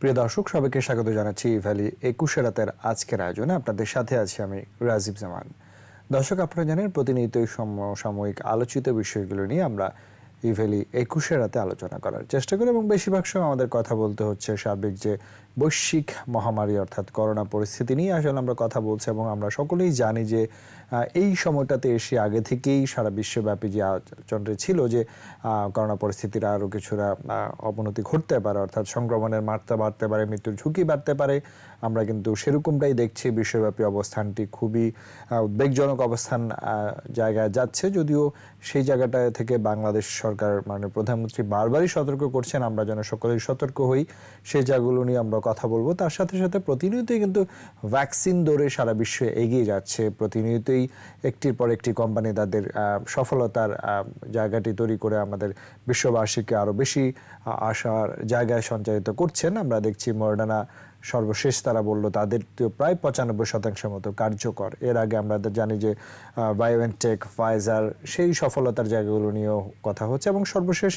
প্রিয় দর্শক, সবাইকে স্বাগত জানাচ্ছি ভ্যালি 21 রাতের আজকের আয়োজনে। আপনাদের সাথে আছি আমি রাজীব জামান। দর্শক, আপনারা জানেন প্রতিনিয়তই সাময়িক আলোচিত বিষয়গুলো নিয়ে আমরা এই ভ্যালি 21 রাতে আলোচনা করার চেষ্টা করি এবং বেশিরভাগ সময় আমাদের কথা বলতে হচ্ছে সার্বিক যে বৈশ্বিক মহামারী অর্থাৎ করোনা পরিস্থিতি নিয়ে আসলে আমরা কথা বলছি। এবং আমরা সকলেই জানি যে এই সময়টাতে এসে আগে থেকেই সারা বিশ্বব্যাপী যে আলোচনাটা ছিল যে করোনা পরিস্থিতির আরও কিছুটা অবনতি ঘটতে পারে, অর্থাৎ সংক্রমণের মাত্রা বাড়তে পারে, মৃত্যুর ঝুঁকি বাড়তে পারে। আমরা কিন্তু সেরকমটাই দেখছি। বিশ্বব্যাপী অবস্থানটি খুবই উদ্বেগজনক অবস্থান জায়গায় যাচ্ছে, যদিও সেই জায়গাটা থেকে বাংলাদেশ সরকার মাননীয় প্রধানমন্ত্রী বারবারই সতর্ক করছেন আমরা যেন সকলেই সতর্ক হই। সেই জায়গাগুলো নিয়ে আমরা কথা বলবো। তার সাথে সাথে প্রতিনিয়তই কিন্তু ভ্যাকসিন দৌড়ে সারা বিশ্বে এগিয়ে যাচ্ছে। প্রতিনিয়তই একটির পর একটি কোম্পানি তাদের সফলতার জায়গাটি তৈরি করে আমাদের বিশ্ববাসীকে আরও বেশি আশার জায়গায় সঞ্চারিত করছেন। আমরা দেখছি মডার্না সর্বশেষ তারা বললো তাদের প্রায় 95% মতো কার্যকর। এর আগে আমরা জানি যে বায়োএনটেক, ফাইজার, সেই সফলতার জায়গাগুলো নিয়েও কথা হচ্ছে। এবং সর্বশেষ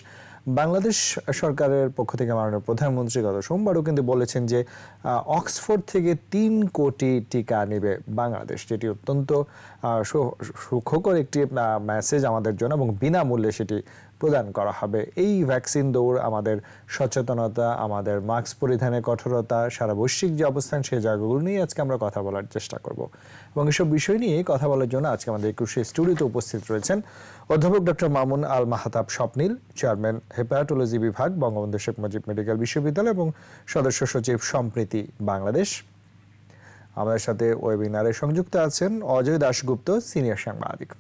বাংলাদেশ সরকারের পক্ষ থেকে মাননীয় প্রধানমন্ত্রী গত সোমবারও কিন্তু বলেছেন যে অক্সফোর্ড থেকে 3 কোটি টিকা নেবে বাংলাদেশ, যেটি অত্যন্ত সুখকর একটি মেসেজ আমাদের জন্য এবং বিনামূল্যে সেটি প্রদান করা হবে। এই ভ্যাকসিন দৌড় আমাদের সচেতনতা, আমাদের মাস্ক পরিধানের কঠোরতা, সারা বৈশ্বিক যে অবস্থান সেই জায়গাগুলো নিয়ে আজকে আমরা কথা বলার চেষ্টা করব। এবং এসব বিষয় নিয়ে কথা বলার জন্য আজকে আমাদের 21 স্টুডিওতে উপস্থিত রয়েছেন অধ্যাপক ডক্টর মামুন আল মাহতাব স্বপ্নিল, চেয়ারম্যান হেপাটোলজি বিভাগ, বঙ্গবন্ধু শেখ মুজিব মেডিকেল বিশ্ববিদ্যালয় এবং সদস্য সচিব সম্প্রীতি বাংলাদেশ। আমাদের সাথে ওয়েবিনারে সংযুক্ত আছেন অজয় দাশগুপ্ত, সিনিয়র সাংবাদিক।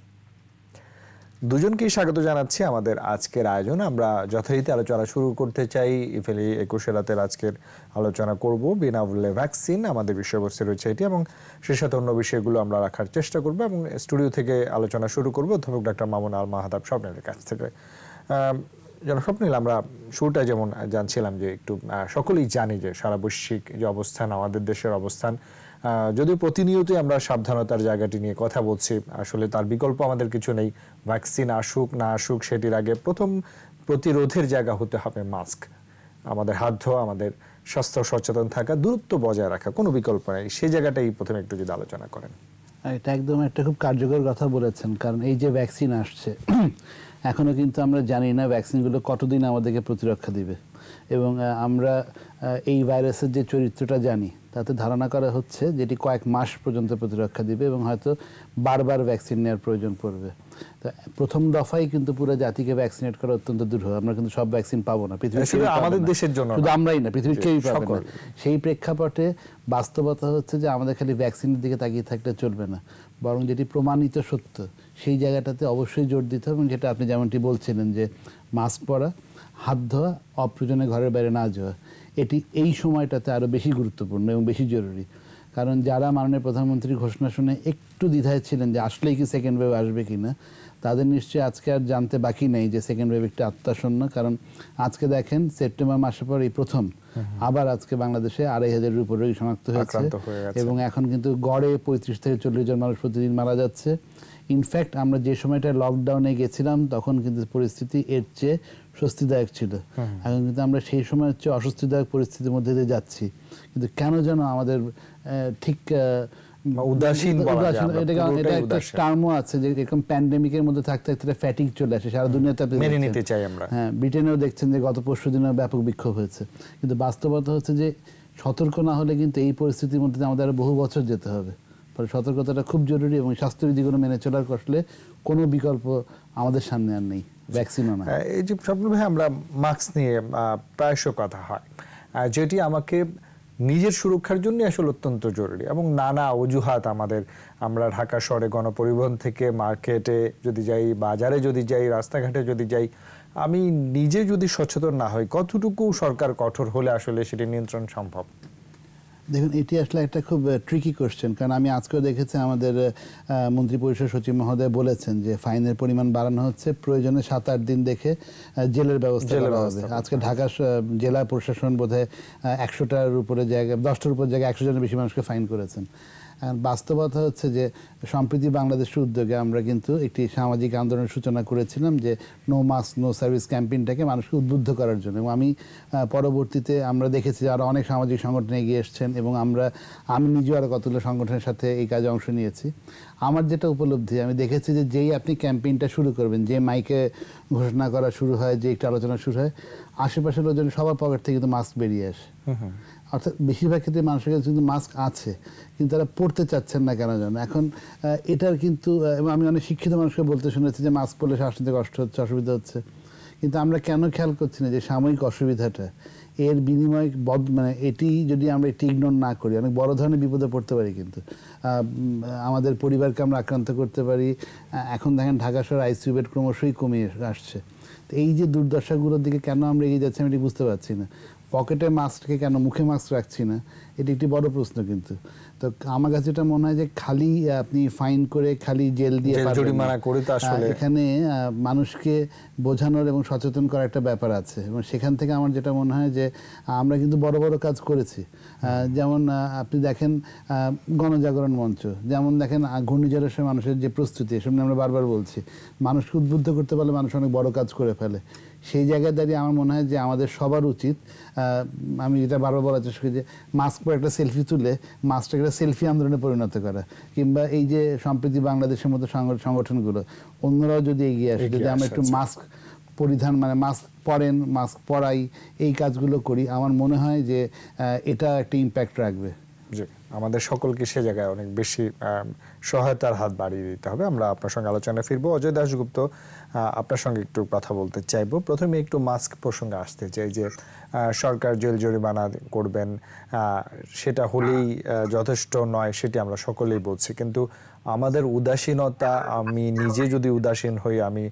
দুজনকেই স্বাগত জানাচ্ছি আমাদের আজকের আয়োজনে। আমরা যথারীতি আলোচনা শুরু করতে চাই। ভ্যালি 21 রাতের আজকের আলোচনা করব বিনামূল্যে ভ্যাকসিন, আমাদের বিষয়বস্তু রয়েছে এটি, এবং সে সাথে অন্য বিষয়গুলো আমরা রাখার চেষ্টা করব। এবং স্টুডিও থেকে আলোচনা শুরু করব অধ্যাপক ডক্টর মামুন আল মাহতাব স্বপ্নিলের কাছ থেকে। স্বপ্নিল, আমরা শুরুটা যেমন জানছিলাম যে একটু সকলেই জানি যে সারা বৈশ্বিক যে অবস্থান, আমাদের দেশের অবস্থান, যদিও প্রতিনিয়তই আমরা সাবধানতার জায়গাটি নিয়ে কথা বলছি, আসলে তার বিকল্প আমাদের কিছু নেই। ভ্যাকসিন আসুক না আসুক, সেটির আগে প্রথম প্রতিরোধের জায়গা হতে হবে মাস্ক। আমাদের হাত ধোয়া, আমাদের স্বাস্থ্য সচেতন থাকা, দূরত্ব বজায় রাখা, কোনো বিকল্প নেই। সেই জায়গাটাই প্রথমে একটু যদি আলোচনা করেন। এটা একদম একটা খুব কার্যকর কথা বলেছেন, কারণ এই যে ভ্যাকসিন আসছে এখনো কিন্তু আমরা জানি না ভ্যাকসিনগুলো কতদিন আমাদেরকে প্রতিরক্ষা দিবে। এবং আমরা এই ভাইরাসের যে চরিত্রটা জানি তাতে ধারণা করা হচ্ছে যেটি কয়েক মাস পর্যন্ত প্রতিরক্ষা দিবে এবং হয়তো বারবার ভ্যাকসিন নেওয়ার প্রয়োজন পড়বে। তো প্রথম দফায় কিন্তু পুরো জাতিকে ভ্যাকসিনেট করা অত্যন্ত দুরূহ। আমরা কিন্তু সব ভ্যাকসিন পাবো না, পৃথিবীর আমাদের দেশের জন্য শুধু আমরাই না, পৃথিবীর কেউই পাবে না। সেই প্রেক্ষাপটে বাস্তবতা হচ্ছে যে আমাদের খালি ভ্যাকসিনের দিকে তাকিয়ে থাকলে চলবে না, বরং যেটি প্রমাণিত সত্য সেই জায়গাটাতে অবশ্যই জোর দিতে হবে। এবং যেটা আপনি যেমনটি বলছিলেন যে মাস্ক পরা, হাত ধোয়া, অপ্রয়োজনে ঘরের বাইরে না যাওয়া, এটি এই সময়টাতে আরও বেশি গুরুত্বপূর্ণ এবং বেশি জরুরি। কারণ যারা মাননীয় প্রধানমন্ত্রীর ঘোষণা শুনে একটু দ্বিধায় ছিলেন যে আসলেই কি সেকেন্ড ওয়েভ আসবে কি না, তাদের নিশ্চয়ই আজকে আর জানতে বাকি নেই যে সেকেন্ড ওয়েভ একটি আত্মাসন্ন। কারণ আজকে দেখেন সেপ্টেম্বর মাসের পর এই প্রথম আবার আজকে বাংলাদেশে ২,৫০০-এর উপর রোগী শনাক্ত হয়েছে এবং এখন কিন্তু গড়ে ৩৫ থেকে ৪০ জন মানুষ প্রতিদিন মারা যাচ্ছে। ইনফ্যাক্ট আমরা যে সময়টা লকডাউনে গেছিলাম তখন কিন্তু পরিস্থিতি এর চেয়ে স্বস্তিদায়ক ছিল। এখন কিন্তু আমরা সেই সময়ের চেয়ে অস্বস্তিদায়ক পরিস্থিতির মধ্যে দিয়ে যাচ্ছি। কিন্তু কেন যেন আমাদের ঠিক উদাসীন, এটা একটা টার্মও আছে যে এরকম প্যান্ডেমিকের মধ্যে থাকতে থাকতে ফ্যাটিক চলে আসে সারা দুনিয়াতে। মেনে নিতে চাই আমরা। হ্যাঁ, ব্রিটেনেও দেখছেন যে গত পরশু দিনে ব্যাপক বিক্ষোভ হয়েছে। কিন্তু বাস্তবতা হচ্ছে যে সতর্ক না হলে কিন্তু এই পরিস্থিতির মধ্যে আমাদের আরো বহু বছর যেতে হবে। ফলে সতর্কতাটা খুব জরুরি এবং স্বাস্থ্যবিধিগুলো মেনে চলার কষলে কোনো বিকল্প আমাদের সামনে আর নেই, ভ্যাকসিনও না। এই যে স্বপ্ন ভাই, আমরা মাস্ক নিয়ে প্রায়শ কথা হয়, যেটি আমাকে নিজের সুরক্ষার জন্য আসলে অত্যন্ত জরুরি এবং নানা অজুহাত আমরা ঢাকা শহরে গণপরিবহন থেকে মার্কেটে যদি যাই, বাজারে যদি যাই, রাস্তাঘাটে যদি যাই, আমি নিজে যদি সচেতন না হই, কতটুকু সরকার কঠোর হলে আসলে সেটি নিয়ন্ত্রণ সম্ভব? দেখুন, এটি আসলে একটা খুব ট্রিকি কোশ্চেন, কারণ আমি আজকেও দেখেছি আমাদের মন্ত্রিপরিষদ সচিব মহোদয় বলেছেন যে ফাইনের পরিমাণ বাড়ানো হচ্ছে, প্রয়োজনে ৭-৮ দিন দেখে জেলের ব্যবস্থা করা হবে। আজকে ঢাকা জেলা প্রশাসন বোধহয় ১০০টার উপরে জায়গায় ১০টার উপর জায়গায় ১০০ জনের বেশি মানুষকে ফাইন করেছেন। বাস্তবতা হচ্ছে যে সম্প্রতি বাংলাদেশের উদ্যোগে আমরা কিন্তু একটি সামাজিক আন্দোলনের সূচনা করেছিলাম, যে নো মাস্ক নো সার্ভিস ক্যাম্পেইনটাকে মানুষকে উদ্বুদ্ধ করার জন্য। এবং আমি পরবর্তীতে আমরা দেখেছি যে আরও অনেক সামাজিক সংগঠন এগিয়ে এসছেন, এবং আমি নিজেও আরও কতগুলো সংগঠনের সাথে এই কাজে অংশ নিয়েছি। আমার যেটা উপলব্ধি, আমি দেখেছি যে যেই আপনি ক্যাম্পেইনটা শুরু করবেন, যে মাইকে ঘোষণা করা শুরু হয়, যে একটু আলোচনা শুরু হয়, আশেপাশের লোকজন সবার পকেট থেকে কিন্তু মাস্ক বেরিয়ে আসে। অর্থাৎ বেশিরভাগ ক্ষেত্রে মানুষের কাছে কিন্তু মাস্ক আছে, কিন্তু তারা পড়তে চাচ্ছেন না কেন জানো। এখন এটার কিন্তু, এবং আমি অনেক শিক্ষিত মানুষকে বলতে শুনেছি যে মাস্ক পরলে শ্বাস নিতে কষ্ট হচ্ছে, অসুবিধা হচ্ছে, কিন্তু আমরা কেন খেয়াল করছি না যে সাময়িক অসুবিধাটা, এর বিনিময় মানে এটি যদি আমরা এটি ইগনোর না করি, অনেক বড় ধরনের বিপদে পড়তে পারি। কিন্তু আমাদের পরিবারকে আমরা আক্রান্ত করতে পারি। এখন দেখেন ঢাকা শহর আইসিইউ বেড ক্রমশই কমিয়ে আসছে। তো এই যে দুর্দশাগুলোর দিকে কেন আমরা এগিয়ে যাচ্ছি, আমি এটি বুঝতে পারছি না। পকেটে মাস্ককে কেন মুখে মাস্ক রাখছি না, এটি একটি বড় প্রশ্ন। কিন্তু তো আমার কাছে এটা মনে হয় যে খালি আপনি ফাইন করে, খালি জেল দিয়ে জরিমানা করে তো আসলে এখানে মানুষকে বোঝানোর এবং সচেতন করার একটা ব্যাপার আছে। এবং সেখান থেকে আমার যেটা মনে হয় যে আমরা কিন্তু বড় বড় কাজ করেছি। যেমন আপনি দেখেন গণজাগরণ মঞ্চ, যেমন দেখেন ঘূর্ণিঝড়ের সময় মানুষের যে প্রস্তুতি, এসব নিয়ে আমরা বারবার বলছি। মানুষকে উদ্বুদ্ধ করতে পারলে মানুষ অনেক বড় কাজ করে ফেলে। সেই জায়গায় দাঁড়িয়ে আমার মনে হয় যে আমাদের সবার উচিত, আমি যেটা বারবার বলার চেষ্টা করি, যে মাস্ক পরে একটা সেলফি তুলে মাস্কটাকে একটা সেলফি আন্দোলনে পরিণত করা, কিংবা এই যে সম্প্রতি বাংলাদেশের মতো সংগঠনগুলো, অন্যরাও যদি এগিয়ে আসে, যদি আমরা একটু মাস্ক পরিধান, মানে মাস্ক পরেন, মাস্ক পরাই, এই কাজগুলো করি, আমার মনে হয় যে এটা একটা ইম্প্যাক্ট রাখবে। জি, আমাদের সকলকে সে জায়গায় অনেক বেশি সহায়তার হাত বাড়িয়ে দিতে হবে। আমরা আপনার সঙ্গে আলোচনায় ফিরবো। অজয় দাশগুপ্ত, আপনার সঙ্গে একটু কথা বলতে চাইবো। প্রথমে একটু মাস্ক প্রসঙ্গে আসতে চাই, যে সরকার জেল জরিমানা করবেন, সেটা হলেই যথেষ্ট নয়, সেটি আমরা সকলেই বলছি। কিন্তু আমাদের উদাসীনতা, আমি নিজে যদি উদাসীন হই, আমি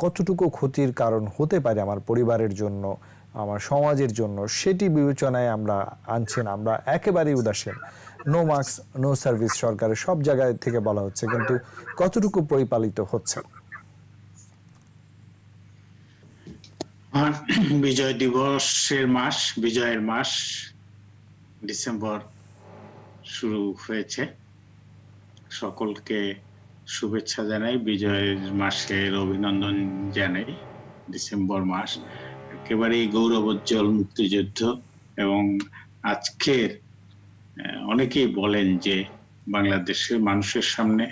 কতটুকু ক্ষতির কারণ হতে পারে আমার পরিবারের জন্য, আমার সমাজের জন্য, সেটি বিবেচনায় আমরা আনছি না। আমরা একেবারেই উদাসীন। নো মাস্ক নো সার্ভিস সরকারের সব জায়গায় থেকে বলা হচ্ছে, কিন্তু কতটুকু পরিপালিত হচ্ছে? বিজয় দিবসের মাস, বিজয়ের মাস, ডিসেম্বর শুরু হয়েছে। সকলকে শুভেচ্ছা জানাই, বিজয়ের মাসের অভিনন্দন জানাই। ডিসেম্বর মাস একেবারেই গৌরবোজ্জ্বল মুক্তিযুদ্ধ। এবং আজকের অনেকেই বলেন যে বাংলাদেশের মানুষের সামনে,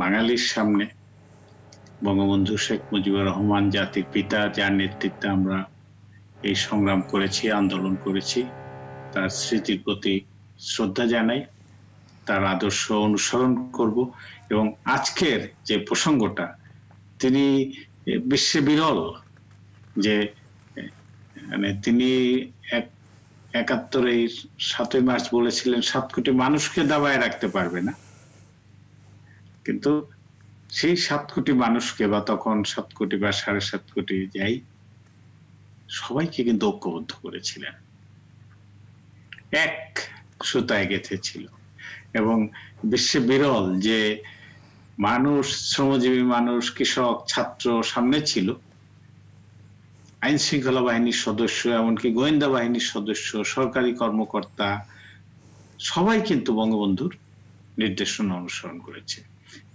বাঙালির সামনে বঙ্গবন্ধু শেখ মুজিবুর রহমান জাতির পিতা, যার নেতৃত্বে আমরা এই সংগ্রাম করেছি, আন্দোলন করেছি, তার স্মৃতির প্রতি শ্রদ্ধা জানাই, তার আদর্শ অনুসরণ করব। এবং আজকের যে প্রসঙ্গটা, তিনি বিশ্বে বিরল, যে মানে তিনি ৭১ ৭ই মার্চ বলেছিলেন ৭ কোটি মানুষকে দাবায় রাখতে পারবে না, কিন্তু সেই ৭ কোটি মানুষকে, বা তখন ৭ কোটি বা ৭.৫ কোটি যাই, সবাইকে কিন্তু ঐক্যবদ্ধ করেছিলেন, এক সুতায় গেঁথেছিল। এবং বিশ্বে বিরল যে মানুষ, শ্রমজীবী মানুষ, কৃষক, ছাত্র সামনে ছিল, আইন শৃঙ্খলা বাহিনীর সদস্য, এমনকি গোয়েন্দা বাহিনীর সদস্য, সরকারি কর্মকর্তা, সবাই কিন্তু বঙ্গবন্ধুর নির্দেশনা অনুসরণ করেছে।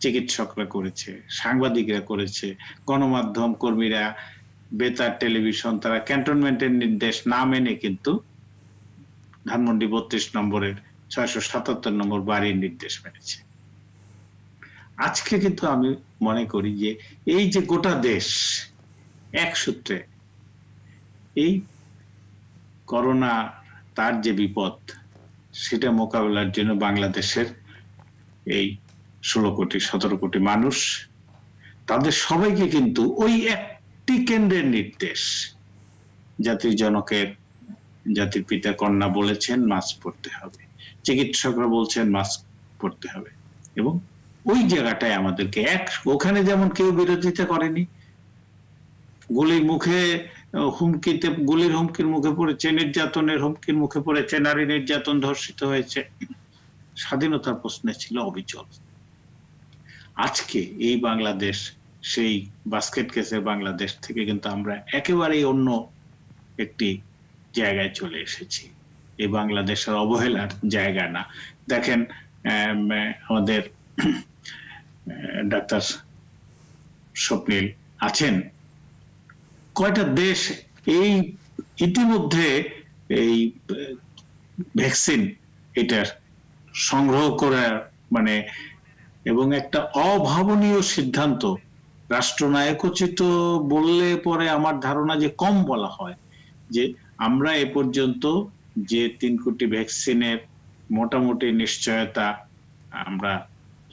চিকিৎসকরা করেছে, সাংবাদিকরা করেছে, গণমাধ্যম কর্মীরা, বেতার, টেলিভিশন, তারা ক্যান্টনমেন্টের নির্দেশ না মেনে কিন্তু ধানমন্ডি ৩২ নম্বরের ৬৭৭ নম্বর বাড়ির নির্দেশ মেনেছে। আজকে কিন্তু আমি মনে করি যে এই যে গোটা দেশ এক সূত্রে, এই করোনা, তার যে বিপদ, সেটা মোকাবেলার জন্য বাংলাদেশের এই ১৬ কোটি ১৭ কোটি মানুষ, তাদের সবাইকে কিন্তু ওই একটি কেন্দ্রের নির্দেশ, জাতির জনকের, জাতির পিতা কন্যা বলেছেন মাস্ক পরতে হবে, চিকিৎসকরা বলছেন মাস্ক পরতে হবে। এবং ওই জায়গাটায় আমাদেরকে ওখানে যেমন কেউ বিরোধিতা করেনি, গুলির মুখে হুমকিতে, গুলির হুমকির মুখে পড়েছে, নির্যাতনের হুমকির মুখে পড়েছে, নারী নির্যাতন, ধর্ষিত হয়েছে, স্বাধীনতার প্রশ্নে ছিল অবিচল। আজকে এই বাংলাদেশ, সেই বাস্কেট কেসের বাংলাদেশ থেকে কিন্তু আমরা একেবারেই অন্য একটি জায়গায় চলে এসেছি। এই বাংলাদেশের অবহেলার জায়গা না। দেখেন আমাদের ডাক্তার স্বপ্নিল আছেন, কয়টা দেশ এই ইতিমধ্যে এই ভ্যাকসিন এটার সংগ্রহ করার মানে এবং একটা অভাবনীয় সিদ্ধান্ত, রাষ্ট্রনায়কোচিত বললে পরে আমার ধারণা যে কম বলা হয়, যে আমরা এ পর্যন্ত যে 3 কোটি ভ্যাকসিনের মোটামুটি নিশ্চয়তা আমরা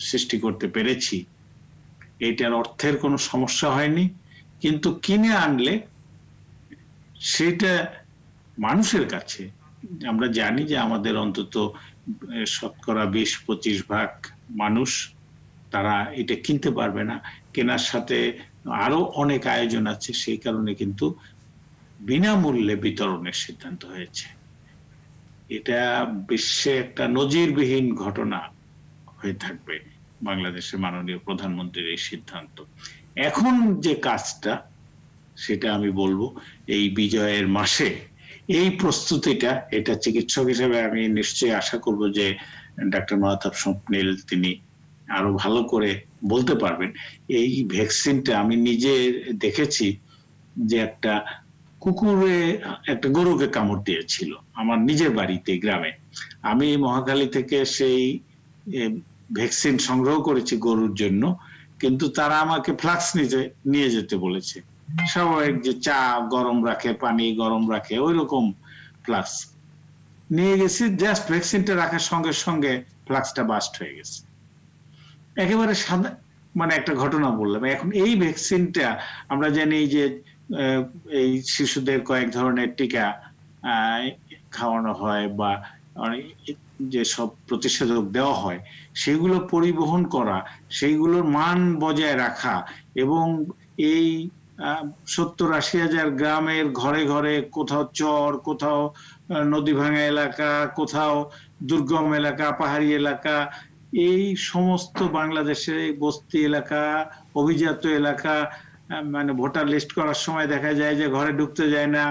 সৃষ্টি করতে পেরেছি, এটার অর্থের কোনো সমস্যা হয়নি। কিন্তু কিনে আনলে সেটা মানুষের কাছে, আমরা জানি যে আমাদের অন্তত শতকরা 20-25 ভাগ মানুষ তারা এটা কিনতে পারবে না, কেনার সাথে আরো অনেক আয়োজন আছে, সেই কারণে কিন্তু বিনামূল্যে বিতরণের সিদ্ধান্ত হয়েছে। এটা বিশ্বে একটা নজিরবিহীন ঘটনা হয়ে থাকবে বাংলাদেশের মাননীয় প্রধানমন্ত্রীর এই সিদ্ধান্ত। এখন যে কাজটা, সেটা আমি বলবো এই বিজয়ের মাসে এই প্রস্তুতিটা, এটা চিকিৎসক হিসেবে আমি নিশ্চয়ই আশা করব যে ডাক্তার মাহতাব স্বপ্নিল তিনি আরো ভালো করে বলতে পারবেন। এই ভ্যাকসিনটা আমি নিজে দেখেছি যে একটা কুকুরে একটা গরুকে কামড় দিয়েছিল আমার নিজের বাড়িতে গ্রামে। আমি মহাখালী থেকে সেই ভ্যাকসিন সংগ্রহ করেছি গরুর জন্য, কিন্তু তারা আমাকে ফ্লাক্স নিয়ে যেতে বলেছে, স্বাভাবিক যে চা গরম রাখে, পানি গরম রাখে, ওই রকম ফ্লাক্স নিয়ে গেছি। জাস্ট ভ্যাকসিনটা রাখার সঙ্গে সঙ্গে ফ্লাক্সটা বাস্ট হয়ে গেছে। একেবারে সাদা মানে একটা ঘটনা বললাম। এখন এই ভ্যাকসিনটা আমরা জানি যে এই শিশুদের কয়েক ধরনের টিকা খাওয়ানো হয় বা যে সব প্রতিষেধক দেওয়া হয়, সেগুলো পরিবহন করা, সেইগুলোর মান বজায় রাখা, এবং এই 70-80 হাজার গ্রামের ঘরে ঘরে কোথাও চর, কোথাও নদী ভাঙা এলাকা, কোথাও দুর্গম এলাকা, পাহাড়ি এলাকা, এই সমস্ত বাংলাদেশে বস্তি এলাকা, অভিজাত এলাকা, মানে ভোটার লিস্ট করার সময় দেখা যায় যে ঘরে ঢুকতে যায় না,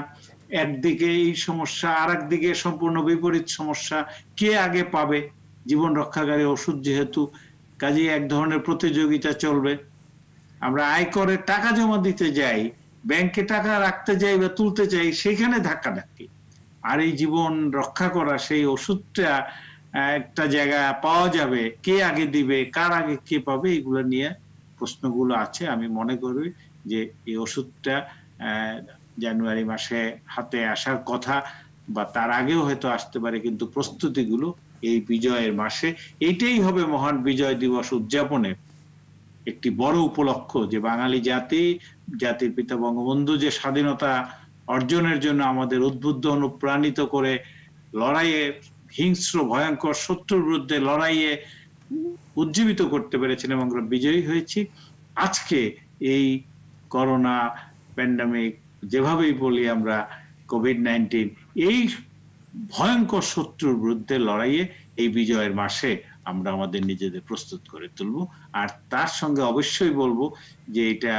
একদিকে এই সমস্যা, আর একদিকে সম্পূর্ণ বিপরীত সমস্যা, কে আগে পাবে জীবন রক্ষাকারী ওষুধ, যেহেতু কাজে এক ধরনের প্রতিযোগিতা চলবে। আমরা আয়করের টাকা জমা দিতে যাই, ব্যাংকে টাকা রাখতে যাই বা তুলতে চাই, সেখানে ধাক্কাধাক্কি। আর এই জীবন রক্ষা করা সেই ওষুধটা একটা জায়গা পাওয়া যাবে, কে আগে দিবে, কার আগে কে পাবে, এগুলো নিয়ে প্রশ্নগুলো আছে। আমি মনে করি যে এই ওষুধটা জানুয়ারি মাসে হাতে আসার কথা, বা তার আগেও হয়তো আসতে পারে, কিন্তু প্রস্তুতিগুলো এই বিজয়ের মাসে, এইটাই হবে মহান বিজয় দিবস উদযাপনের একটি বড় উপলক্ষ, যে বাঙালি জাতির পিতা বঙ্গবন্ধু যে স্বাধীনতা অর্জনের জন্য আমাদের উদ্বুদ্ধ অনুপ্রাণিত করে লড়াইয়ে, হিংস্র ভয়ঙ্কর শত্রুর বিরুদ্ধে লড়াইয়ে উজ্জীবিত করতে পেরেছেন এবং আমরা বিজয়ী হয়েছি। আজকে এই করোনা প্যান্ডামিক, যেভাবেই বলি আমরা, কোভিড-19, এই ভয়ঙ্কর শত্রুর বিরুদ্ধে লড়াইয়ে এই বিজয়ের মাসে আমরা আমাদের নিজেদের প্রস্তুত করে তুলব। আর তার সঙ্গে অবশ্যই বলবো যে এটা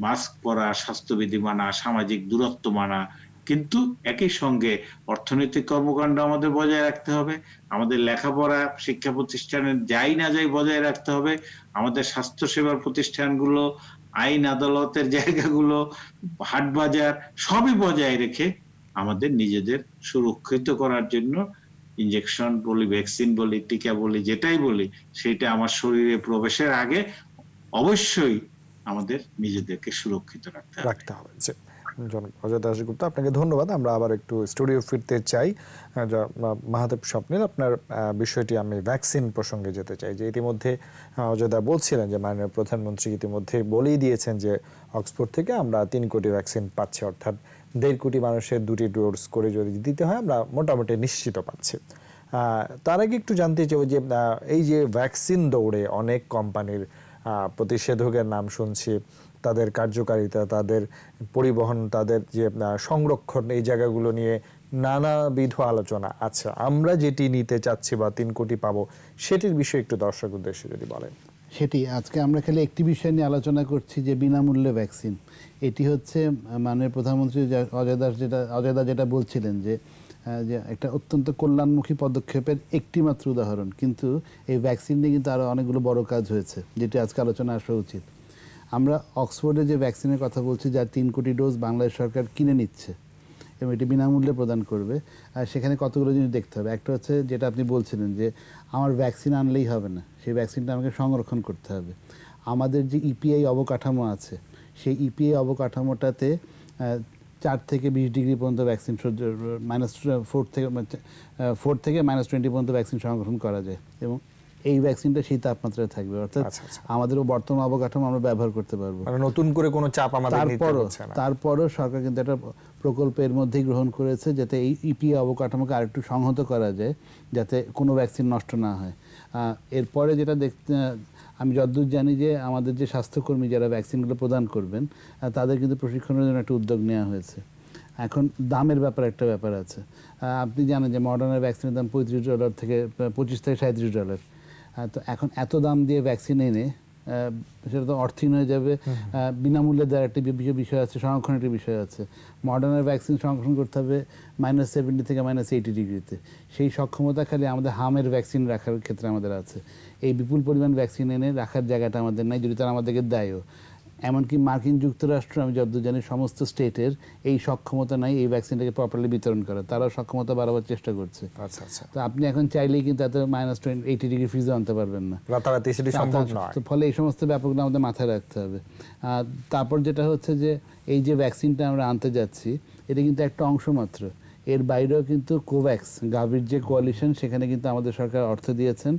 মাস্ক পরা, স্বাস্থ্যবিধি মানা, সামাজিক দূরত্ব মানা, কিন্তু একই সঙ্গে অর্থনৈতিক কর্মকাণ্ড আমাদের বজায় রাখতে হবে, আমাদের লেখাপড়া শিক্ষা প্রতিষ্ঠানে যাই না যাই বজায় রাখতে হবে, আমাদের স্বাস্থ্য সেবার প্রতিষ্ঠানগুলো, আইন আদালতের জায়গাগুলো, হাট বাজার সবই বজায় রেখে আমাদের নিজেদের সুরক্ষিত করার জন্য ইনজেকশন বলি, ভ্যাকসিন বলি, টিকা বলি, যেটাই বলি, সেটা আমার শরীরে প্রবেশের আগে অবশ্যই আমাদের নিজেদেরকে সুরক্ষিত রাখতে হবে। অজয় দাশগুপ্ত, আপনাকে ধন্যবাদ। আমরা আবার একটু স্টুডিও ফিরতে চাই। মাহতাব স্বপ্নিল, আপনার বিষয়টি আমি ভ্যাকসিন প্রসঙ্গে যেতে চাই। যে ইতিমধ্যে অজয় দা বলছিলেন যে মাননীয় প্রধানমন্ত্রী ইতিমধ্যে বলেই দিয়েছেন যে অক্সফোর্ড থেকে আমরা 3 কোটি ভ্যাকসিন পাচ্ছি, অর্থাৎ 1.5 কোটি মানুষের 2টি ডোজ করে যদি দিতে হয় আমরা মোটামুটি নিশ্চিত পাচ্ছি। তার আগে একটু জানতে চাই যে এই যে ভ্যাকসিন দৌড়ে অনেক কোম্পানির প্রতিষেধকের নাম শুনছি, তাদের কার্যকারিতা, তাদের পরিবহন, তাদের যে সংরক্ষণ, এই জায়গাগুলো নিয়ে নানাবিধ আলোচনা আছে। আমরা যেটি নিতে চাচ্ছি বা 3 কোটি পাবো, সেটির বিষয়ে একটু দর্শক উদ্দেশ্যে যদি বলেন। সেটি আজকে আমরা খালি একটি বিষয় নিয়ে আলোচনা করছি, যে বিনামূল্যে ভ্যাকসিন। এটি হচ্ছে মাননীয় প্রধানমন্ত্রী অজয় দা যেটা বলছিলেন, যে যে একটা অত্যন্ত কল্যাণমুখী পদক্ষেপের একটি মাত্র উদাহরণ, কিন্তু এই ভ্যাকসিন নিয়ে কিন্তু আরও অনেকগুলো বড় কাজ হয়েছে, যেটি আজকে আলোচনা আসা উচিত। আমরা অক্সফোর্ডে যে ভ্যাকসিনের কথা বলছি, যার 3 কোটি ডোজ বাংলাদেশ সরকার কিনে নিচ্ছে এবং এটি বিনামূল্যে প্রদান করবে, আর সেখানে কতগুলো জিনিস দেখতে হবে। একটা হচ্ছে যেটা আপনি বলছিলেন যে আমার ভ্যাকসিন আনলেই হবে না, সেই ভ্যাকসিনটা আমাকে সংরক্ষণ করতে হবে। আমাদের যে ইপিআই অবকাঠামো আছে, সেই ইপিআই অবকাঠামোটাতে 4 থেকে 20 ডিগ্রি পর্যন্ত ভ্যাকসিন -4 থেকে -20 পর্যন্ত ভ্যাকসিন সংরক্ষণ করা যায়, এবং এই ভ্যাকসিনটা সেই তাপমাত্রায় থাকবে, অর্থাৎ আমাদেরও বর্তমান অবকাঠামো আমরা ব্যবহার করতে পারবো। মানে নতুন করে কোনো চাপ আমাদের নিতে হচ্ছে না। তারপরও সরকার কিন্তু একটা প্রকল্পের মধ্যেই গ্রহণ করেছে যাতে এই ইপিআই অবকাঠামোকে আরেকটু সংহত করা যায়, যাতে কোনো ভ্যাকসিন নষ্ট না হয়। এরপরে যেটা দেখতে, আমি যতদূর জানি যে আমাদের যে স্বাস্থ্যকর্মী যারা ভ্যাকসিনগুলো প্রদান করবেন, তাদের কিন্তু প্রশিক্ষণের জন্য একটা উদ্যোগ নেওয়া হয়েছে। এখন দামের একটা ব্যাপার আছে। আপনি জানেন যে মডার্নার ভ্যাকসিনের দাম $35 থেকে $25 থেকে $37। তো এখন এত দাম দিয়ে ভ্যাকসিন এনে সেটা তো অর্থহীন হয়ে যাবে। বিনামূল্যে দেওয়ার একটি বিষয় আছে, সংরক্ষণের একটি বিষয় আছে। মডার্নার ভ্যাকসিন সংরক্ষণ করতে হবে -70 থেকে -80 ডিগ্রিতে। সেই সক্ষমতা খালি আমাদের হামের ভ্যাকসিন রাখার ক্ষেত্রে আমাদের আছে। এই বিপুল পরিমাণ ভ্যাকসিন এনে রাখার জায়গাটা আমাদের নাই, যদি তারা আমাদেরকে দেয়ও। এমনকি মার্কিন যুক্তরাষ্ট্র, আমি যতদূর জানি, সমস্ত স্টেটের এই সক্ষমতা নাই এই ভ্যাকসিনটাকে প্রপারলি বিতরণ করা। তারাও সক্ষমতা বাড়াবার চেষ্টা করছে। আচ্ছা আচ্ছা। তো আপনি এখন চাইলেই কিন্তু এত -80 ডিগ্রি ফ্রিজে আনতে পারবেন না, রাতারাতি সেটি সম্ভব নয়। তো ফলে এই সমস্ত ব্যাপারগুলো আমাদের মাথায় রাখতে হবে। তারপর যেটা হচ্ছে যে এই যে ভ্যাকসিনটা আমরা আনতে যাচ্ছি, এটা কিন্তু একটা অংশ মাত্র। এর বাইরেও কিন্তু কোভ্যাক্স, গাভির যে কোয়ালিশন, সেখানে কিন্তু আমাদের সরকার অর্থ দিয়েছেন,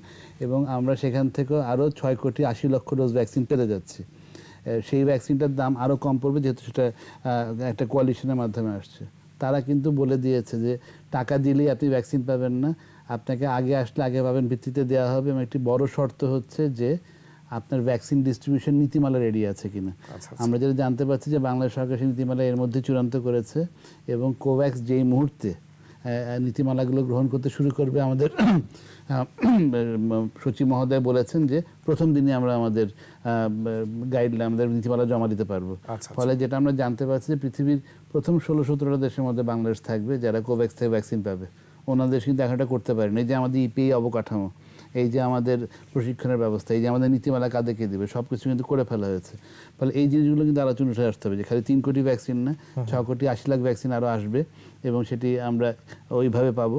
এবং আমরা সেখান থেকেও আরও 6,80,00,000 ডোজ ভ্যাকসিন পেতে যাচ্ছি। সেই ভ্যাকসিনটার দাম আরও কম পড়বে, যেহেতু সেটা একটা কোয়ালিশনের মাধ্যমে আসছে। তারা কিন্তু বলে দিয়েছে যে টাকা দিলেই আপনি ভ্যাকসিন পাবেন না, আপনাকে আগে আসলে আগে পাবেন ভিত্তিতে দেওয়া হবে, এবং একটি বড় শর্ত হচ্ছে যে আপনার ভ্যাকসিন ডিস্ট্রিবিউশন নীতিমালা রেডি আছে কিনা। আমরা যেটা জানতে পারছি যে বাংলাদেশ সরকার সেই নীতিমালা এর মধ্যে চূড়ান্ত করেছে, এবং কোভ্যাক্স যেই মুহূর্তে নীতিমালাগুলো গ্রহণ করতে শুরু করবে, আমাদের সচিব মহোদয় বলেছেন যে প্রথম দিনই আমরা আমাদের গাইডলাইন, আমাদের নীতিমালা জমা দিতে পারবো। ফলে যেটা আমরা জানতে পারছি যে পৃথিবীর প্রথম 16-17টা দেশের মধ্যে বাংলাদেশ থাকবে যারা কোভ্যাক্স থেকে ভ্যাকসিন পাবে। অন্য দেশ কিন্তু এখনটা করতে পারেনি। এই যে আমাদের ইপিআই অবকাঠামো, এই যে আমাদের প্রশিক্ষণের ব্যবস্থা, এই যে আমাদের নীতিমালা কাদেরকে দেবে, সব কিছু কিন্তু করে ফেলা হয়েছে। ফলে এই জিনিসগুলো কিন্তু আলোচনা উঠে আসতে হবে যে খালি 3 কোটি ভ্যাকসিন না, 6,80,00,000 ভ্যাকসিন আরও আসবে, এবং সেটি আমরা ওইভাবে পাবো।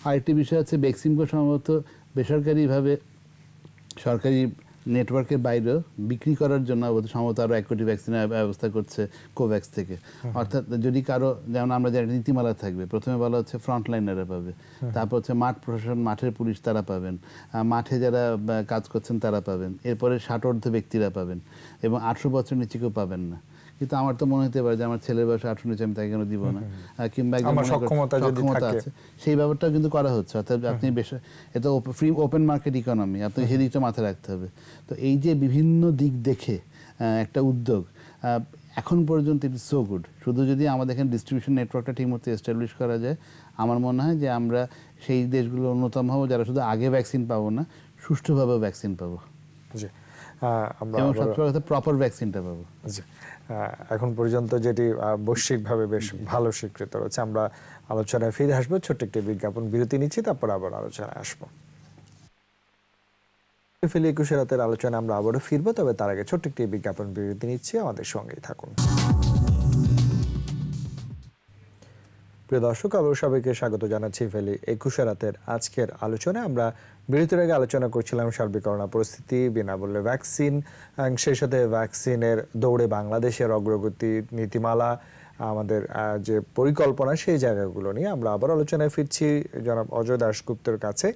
আরেকটি বিষয় আছে, ভ্যাকসিনকে সম্ভবত বেসরকারিভাবে সরকারি নেটওয়ার্কের বাইরেও বিক্রি করার জন্য সম্ভবত আরও 1 কোটি ভ্যাকসিনের ব্যবস্থা করছে কোভ্যাক্স থেকে। অর্থাৎ যদি কারো, যেমন আমরা যারা নীতিমালা থাকবে, প্রথমে বলা হচ্ছে ফ্রন্টলাইনাররা পাবে, তারপর হচ্ছে মাঠ প্রশাসন, মাঠের পুলিশ তারা পাবেন, মাঠে যারা কাজ করছেন তারা পাবেন, এরপরে 60 ব্যক্তিরা পাবেন, এবং 18 বছর নিচে কেউ পাবেন না। কিন্তু আমার তো মনে হতে পারে যে আমার ছেলের বয়স 18 নিচে, আমি তাকে কেন দিব না, কিংবা সক্ষমতা আছে, সেই ব্যাপারটাও কিন্তু করা হচ্ছে। অর্থাৎ আপনি এটা ফ্রি ওপেন মার্কেট ইকোনমি, আপনি সেই দিকটা মাথায় রাখতে হবে। তো এই যে বিভিন্ন দিক দেখে একটা উদ্যোগ, এখন পর্যন্ত ইট ইজ সো গুড। শুধু যদি আমাদের এখানে ডিস্ট্রিবিউশন নেটওয়ার্কটা ঠিকমতো এস্টাবলিশ করা যায়, আমার মনে হয় যে আমরা সেই দেশগুলো অন্যতম হবো যারা শুধু আগে ভ্যাকসিন পাবো না, সুষ্ঠুভাবে ভ্যাকসিন পাবো, এবং সবচেয়ে কথা প্রপার ভ্যাকসিনটা পাবো। এখন পর্যন্ত যেটি বৈশ্বিকভাবে বেশ ভালো স্বীকৃত রয়েছে। আমরা আলোচনায় ফিরে আসবো, ছোট্ট একটি বিজ্ঞাপন বিরতি নিচ্ছি, তারপর আবার আলোচনায় আসবো। ইফেলি 21 রাতের আলোচনা আমরা আবারও ফিরবো, তবে তার আগে ছোট্ট একটি বিজ্ঞাপন বিরতি নিচ্ছি, আমাদের সঙ্গেই থাকুন। প্রিয় দর্শক, আবার সবাইকে স্বাগত জানাচ্ছি ইফেলি 21 রাতের আজকের আলোচনায়। আমরা বিরতির আগে আলোচনা করছিলাম সার্বিক করোনা পরিস্থিতি, বিনামূল্যে ভ্যাকসিন, সেই সাথে ভ্যাকসিনের দৌড়ে বাংলাদেশের অগ্রগতি, নীতিমালা, আমাদের যে পরিকল্পনা, সেই জায়গাগুলো নিয়ে আমরা আবার আলোচনায় ফিরছি জনাব অজয় দাশগুপ্তের কাছে।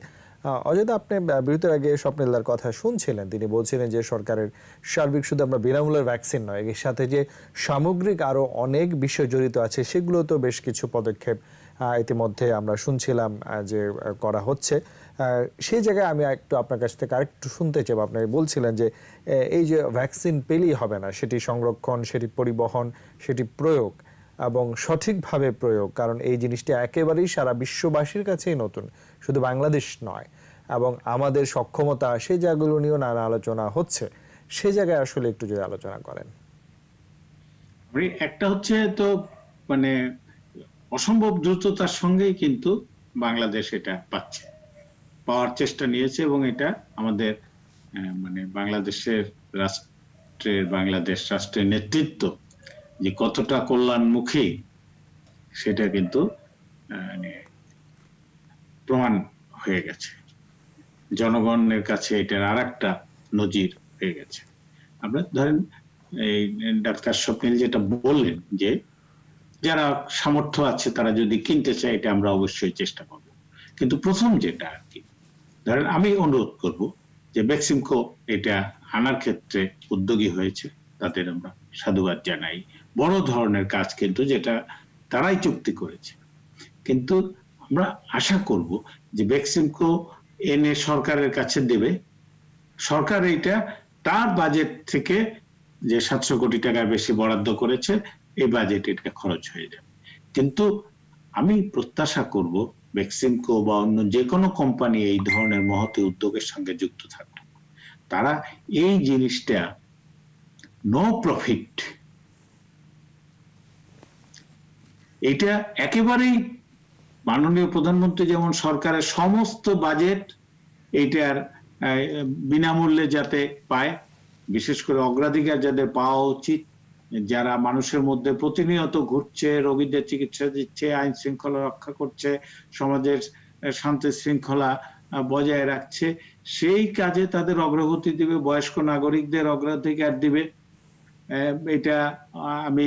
অজয় দা, আপনি বিরতির আগে স্বপ্নিলদার কথা শুনছিলেন, তিনি বলছিলেন যে সরকারের সার্বিক শুধু আমরা বিনামূল্যের ভ্যাকসিন নয়, এর সাথে যে সামগ্রিক আরও অনেক বিষয় জড়িত আছে, সেগুলো তো বেশ কিছু পদক্ষেপ ইতিমধ্যে আমরা শুনছিলাম যে করা হচ্ছে। সেই জায়গায় আমি একটু আপনার কাছ থেকে আরেকটু শুনতে চাই। আপনি বলছিলেন যে এই যে ভ্যাকসিন পেলেই হবে না, সেটি সংরক্ষণ, সেটি পরিবহন, সেটি প্রয়োগ এবং সঠিকভাবে প্রয়োগ, কারণ এই জিনিসটি একেবারেই সারা বিশ্ববাসীর কাছেই নতুন, শুধু বাংলাদেশ নয়, এবং আমাদের সক্ষমতা, সেই জায়গাগুলো নিয়েও নানা আলোচনা হচ্ছে। সেই জায়গায় আসলে একটু যদি আলোচনা করেন। একটা হচ্ছে তো মানে অসম্ভব দ্রুততার সঙ্গেই কিন্তু বাংলাদেশ এটা পাচ্ছে, পাওয়ার চেষ্টা নিয়েছে। এবং এটা আমাদের মানে বাংলাদেশ রাষ্ট্রের নেতৃত্ব যে কতটা কল্যাণমুখী সেটা কিন্তু মানে প্রমাণ হয়ে গেছে। জনগণের কাছে এটার আরেকটা নজির হয়ে গেছে। আমরা ধরেন এই ডাক্তার স্বপ্নিল যেটা বললেন যে যারা সামর্থ্য আছে তারা যদি কিনতে চায় এটা আমরা অবশ্যই চেষ্টা করব। কিন্তু প্রথম যেটা আর কি, ধরেন আমি অনুরোধ করব যে বেক্সিমকো এটা আনার ক্ষেত্রে উদ্যোগী হয়েছে, তাদের আমরা সাধুবাদ জানাই। বড় ধরনের কাজ কিন্তু যেটা তারাই চুক্তি করেছে। কিন্তু আমরা আশা করব যে বেক্সিমকো এনে সরকারের কাছে দেবে, সরকার এইটা তার বাজেট থেকে যে 700 কোটি টাকার বেশি বরাদ্দ করেছে এই বাজেট এটা খরচ হয়ে যাবে। কিন্তু আমি প্রত্যাশা করব বেক্সিমকো বা অন্য যে কোনো কোম্পানি এই ধরনের মহতী উদ্যোগের সঙ্গে যুক্ত থাকবে, তারা এই জিনিসটা নো প্রফিট, এটা একেবারেই মাননীয় প্রধানমন্ত্রী যেমন সরকারের সমস্ত বাজেট এইটার বিনামূল্যে যাতে পায়, বিশেষ করে অগ্রাধিকার যাদের পাওয়া উচিত, যারা মানুষের মধ্যে প্রতিনিয়ত ঘুরছে, রোগীদের চিকিৎসা দিচ্ছে, আইন শৃঙ্খলা রক্ষা করছে, সমাজের শান্তি শৃঙ্খলা বজায় রাখছে, সেই কাজে তাদের অগ্রগতি দিবে, বয়স্ক নাগরিকদের অগ্রাধিকার দিবে। এটা আমি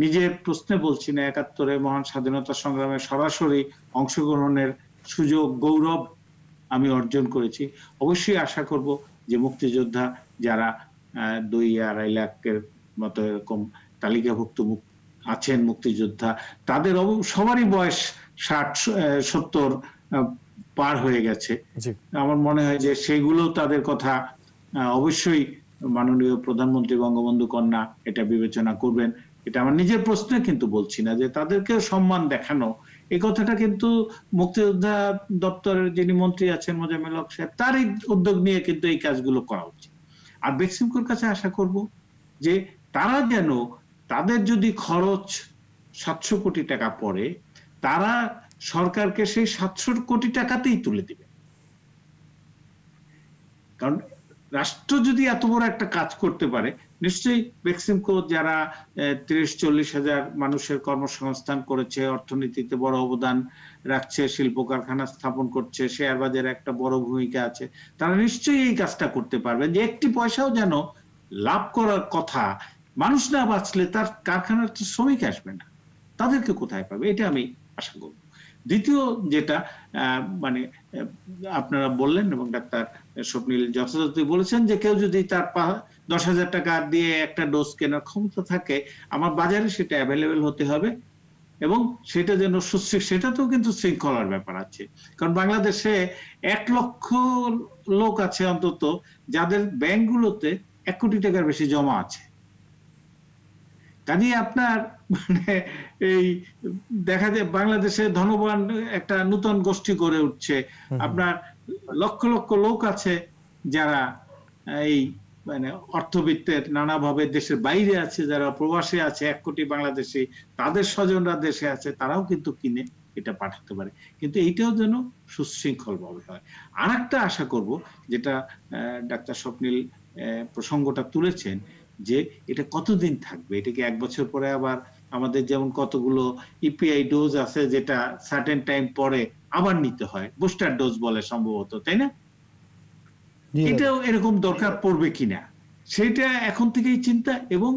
নিজের প্রশ্নে বলছি না, ৭১ মহান স্বাধীনতা সংগ্রামে সরাসরি অংশগ্রহণের সুযোগ, গৌরব আমি অর্জন করেছি। অবশ্যই আশা করব যে মুক্তিযোদ্ধা যারা ২-২.৫ লাখের মতো এরকম তালিকাভুক্ত আছেন মুক্তিযোদ্ধা, তাদের সবারই বয়স ৬০-৭০ পার হয়ে গেছে। আমার মনে হয় যে সেইগুলো তাদের কথা অবশ্যই মাননীয় প্রধানমন্ত্রী বঙ্গবন্ধু কন্যা এটা বিবেচনা করবেন। এটা আমার নিজের প্রশ্নে কিন্তু বলছি না, যে তাদেরকেও সম্মান দেখানো, এই কথাটা কিন্তু মুক্তিযোদ্ধা দপ্তরের যিনি মন্ত্রী আছেন মোজাম্মেল হক সাহেব, তারই উদ্যোগ নিয়ে কিন্তু এই কাজগুলো করা উচিত। আর বেক্সিমকোর কাছে আশা করব যে তারা যেন, তাদের যদি খরচ ৭০০ কোটি টাকা পড়ে, তারা সরকারকে সেই ৭০০ কোটি টাকাতেই তুলে দিবে। কারণ রাষ্ট্র যদি এত বড় একটা কাজ করতে পারে, নিশ্চয়ই বেক্সিমকো যারা ৩০-৪০ হাজার মানুষের কর্মসংস্থান করেছে, অর্থনীতিতে বড় অবদান রাখছে, শিল্প কারখানা স্থাপন করছে, শেয়ার বাজারে একটা বড় ভূমিকা আছে, তারা নিশ্চয়ই এই কাজটা করতে পারবে। যে একটি পয়সাও যেন লাভ করার কথা, মানুষ না বাঁচলে তার কারখানার শ্রমিক আসবে না, তাদেরকে কোথায় পাবে, এটা আমি আশা করব। দ্বিতীয় যেটা মানে আপনারা বললেন এবং ডাক্তার স্বপ্নিল যথাযথই বলেছেন, যে কেউ যদি তার ১০,০০০ টাকা দিয়ে একটা ডোজ কেনার ক্ষমতা থাকে, আমার বাজারে সেটা অ্যাভেলেবেল হতে হবে এবং সেটা যেন সেটাতেও কিন্তু শৃঙ্খলার ব্যাপার আছে। কারণ বাংলাদেশে ১ লক্ষ লোক আছে অন্তত যাদের ব্যাংকগুলোতে ১ কোটি টাকার বেশি জমা আছে। কাজে আপনার মানে এই দেখা যায় বাংলাদেশে ধনবান একটা নতুন গোষ্ঠী গড়ে উঠছে। আপনার লক্ষ লক্ষ লোক আছে যারা এই মানে অর্থবিত্তের নানাভাবে দেশের বাইরে আছে, যারা প্রবাসে আছে, ১ কোটি বাংলাদেশি, তাদের স্বজনরা দেশে আছে, তারাও কিন্তু কিনে এটা পাঠাতে পারে। কিন্তু এইটাও যেন সুশৃঙ্খল ভাবে হয়। আর একটা আশা করব, যেটা ডাক্তার স্বপ্নিল প্রসঙ্গটা তুলেছেন, যে এটা কতদিন থাকবে, এটা কি ১ বছর পরে আবার আমাদের যেমন কতগুলো ইপিআই ডোজ আছে যেটা সার্টেন টাইম পরে আবার নিতে হয়, বুস্টার ডোজ বলে সম্ভবত, তাই না? এটাও এরকম দরকার পড়বে কিনা সেটা এখন থেকেই চিন্তা, এবং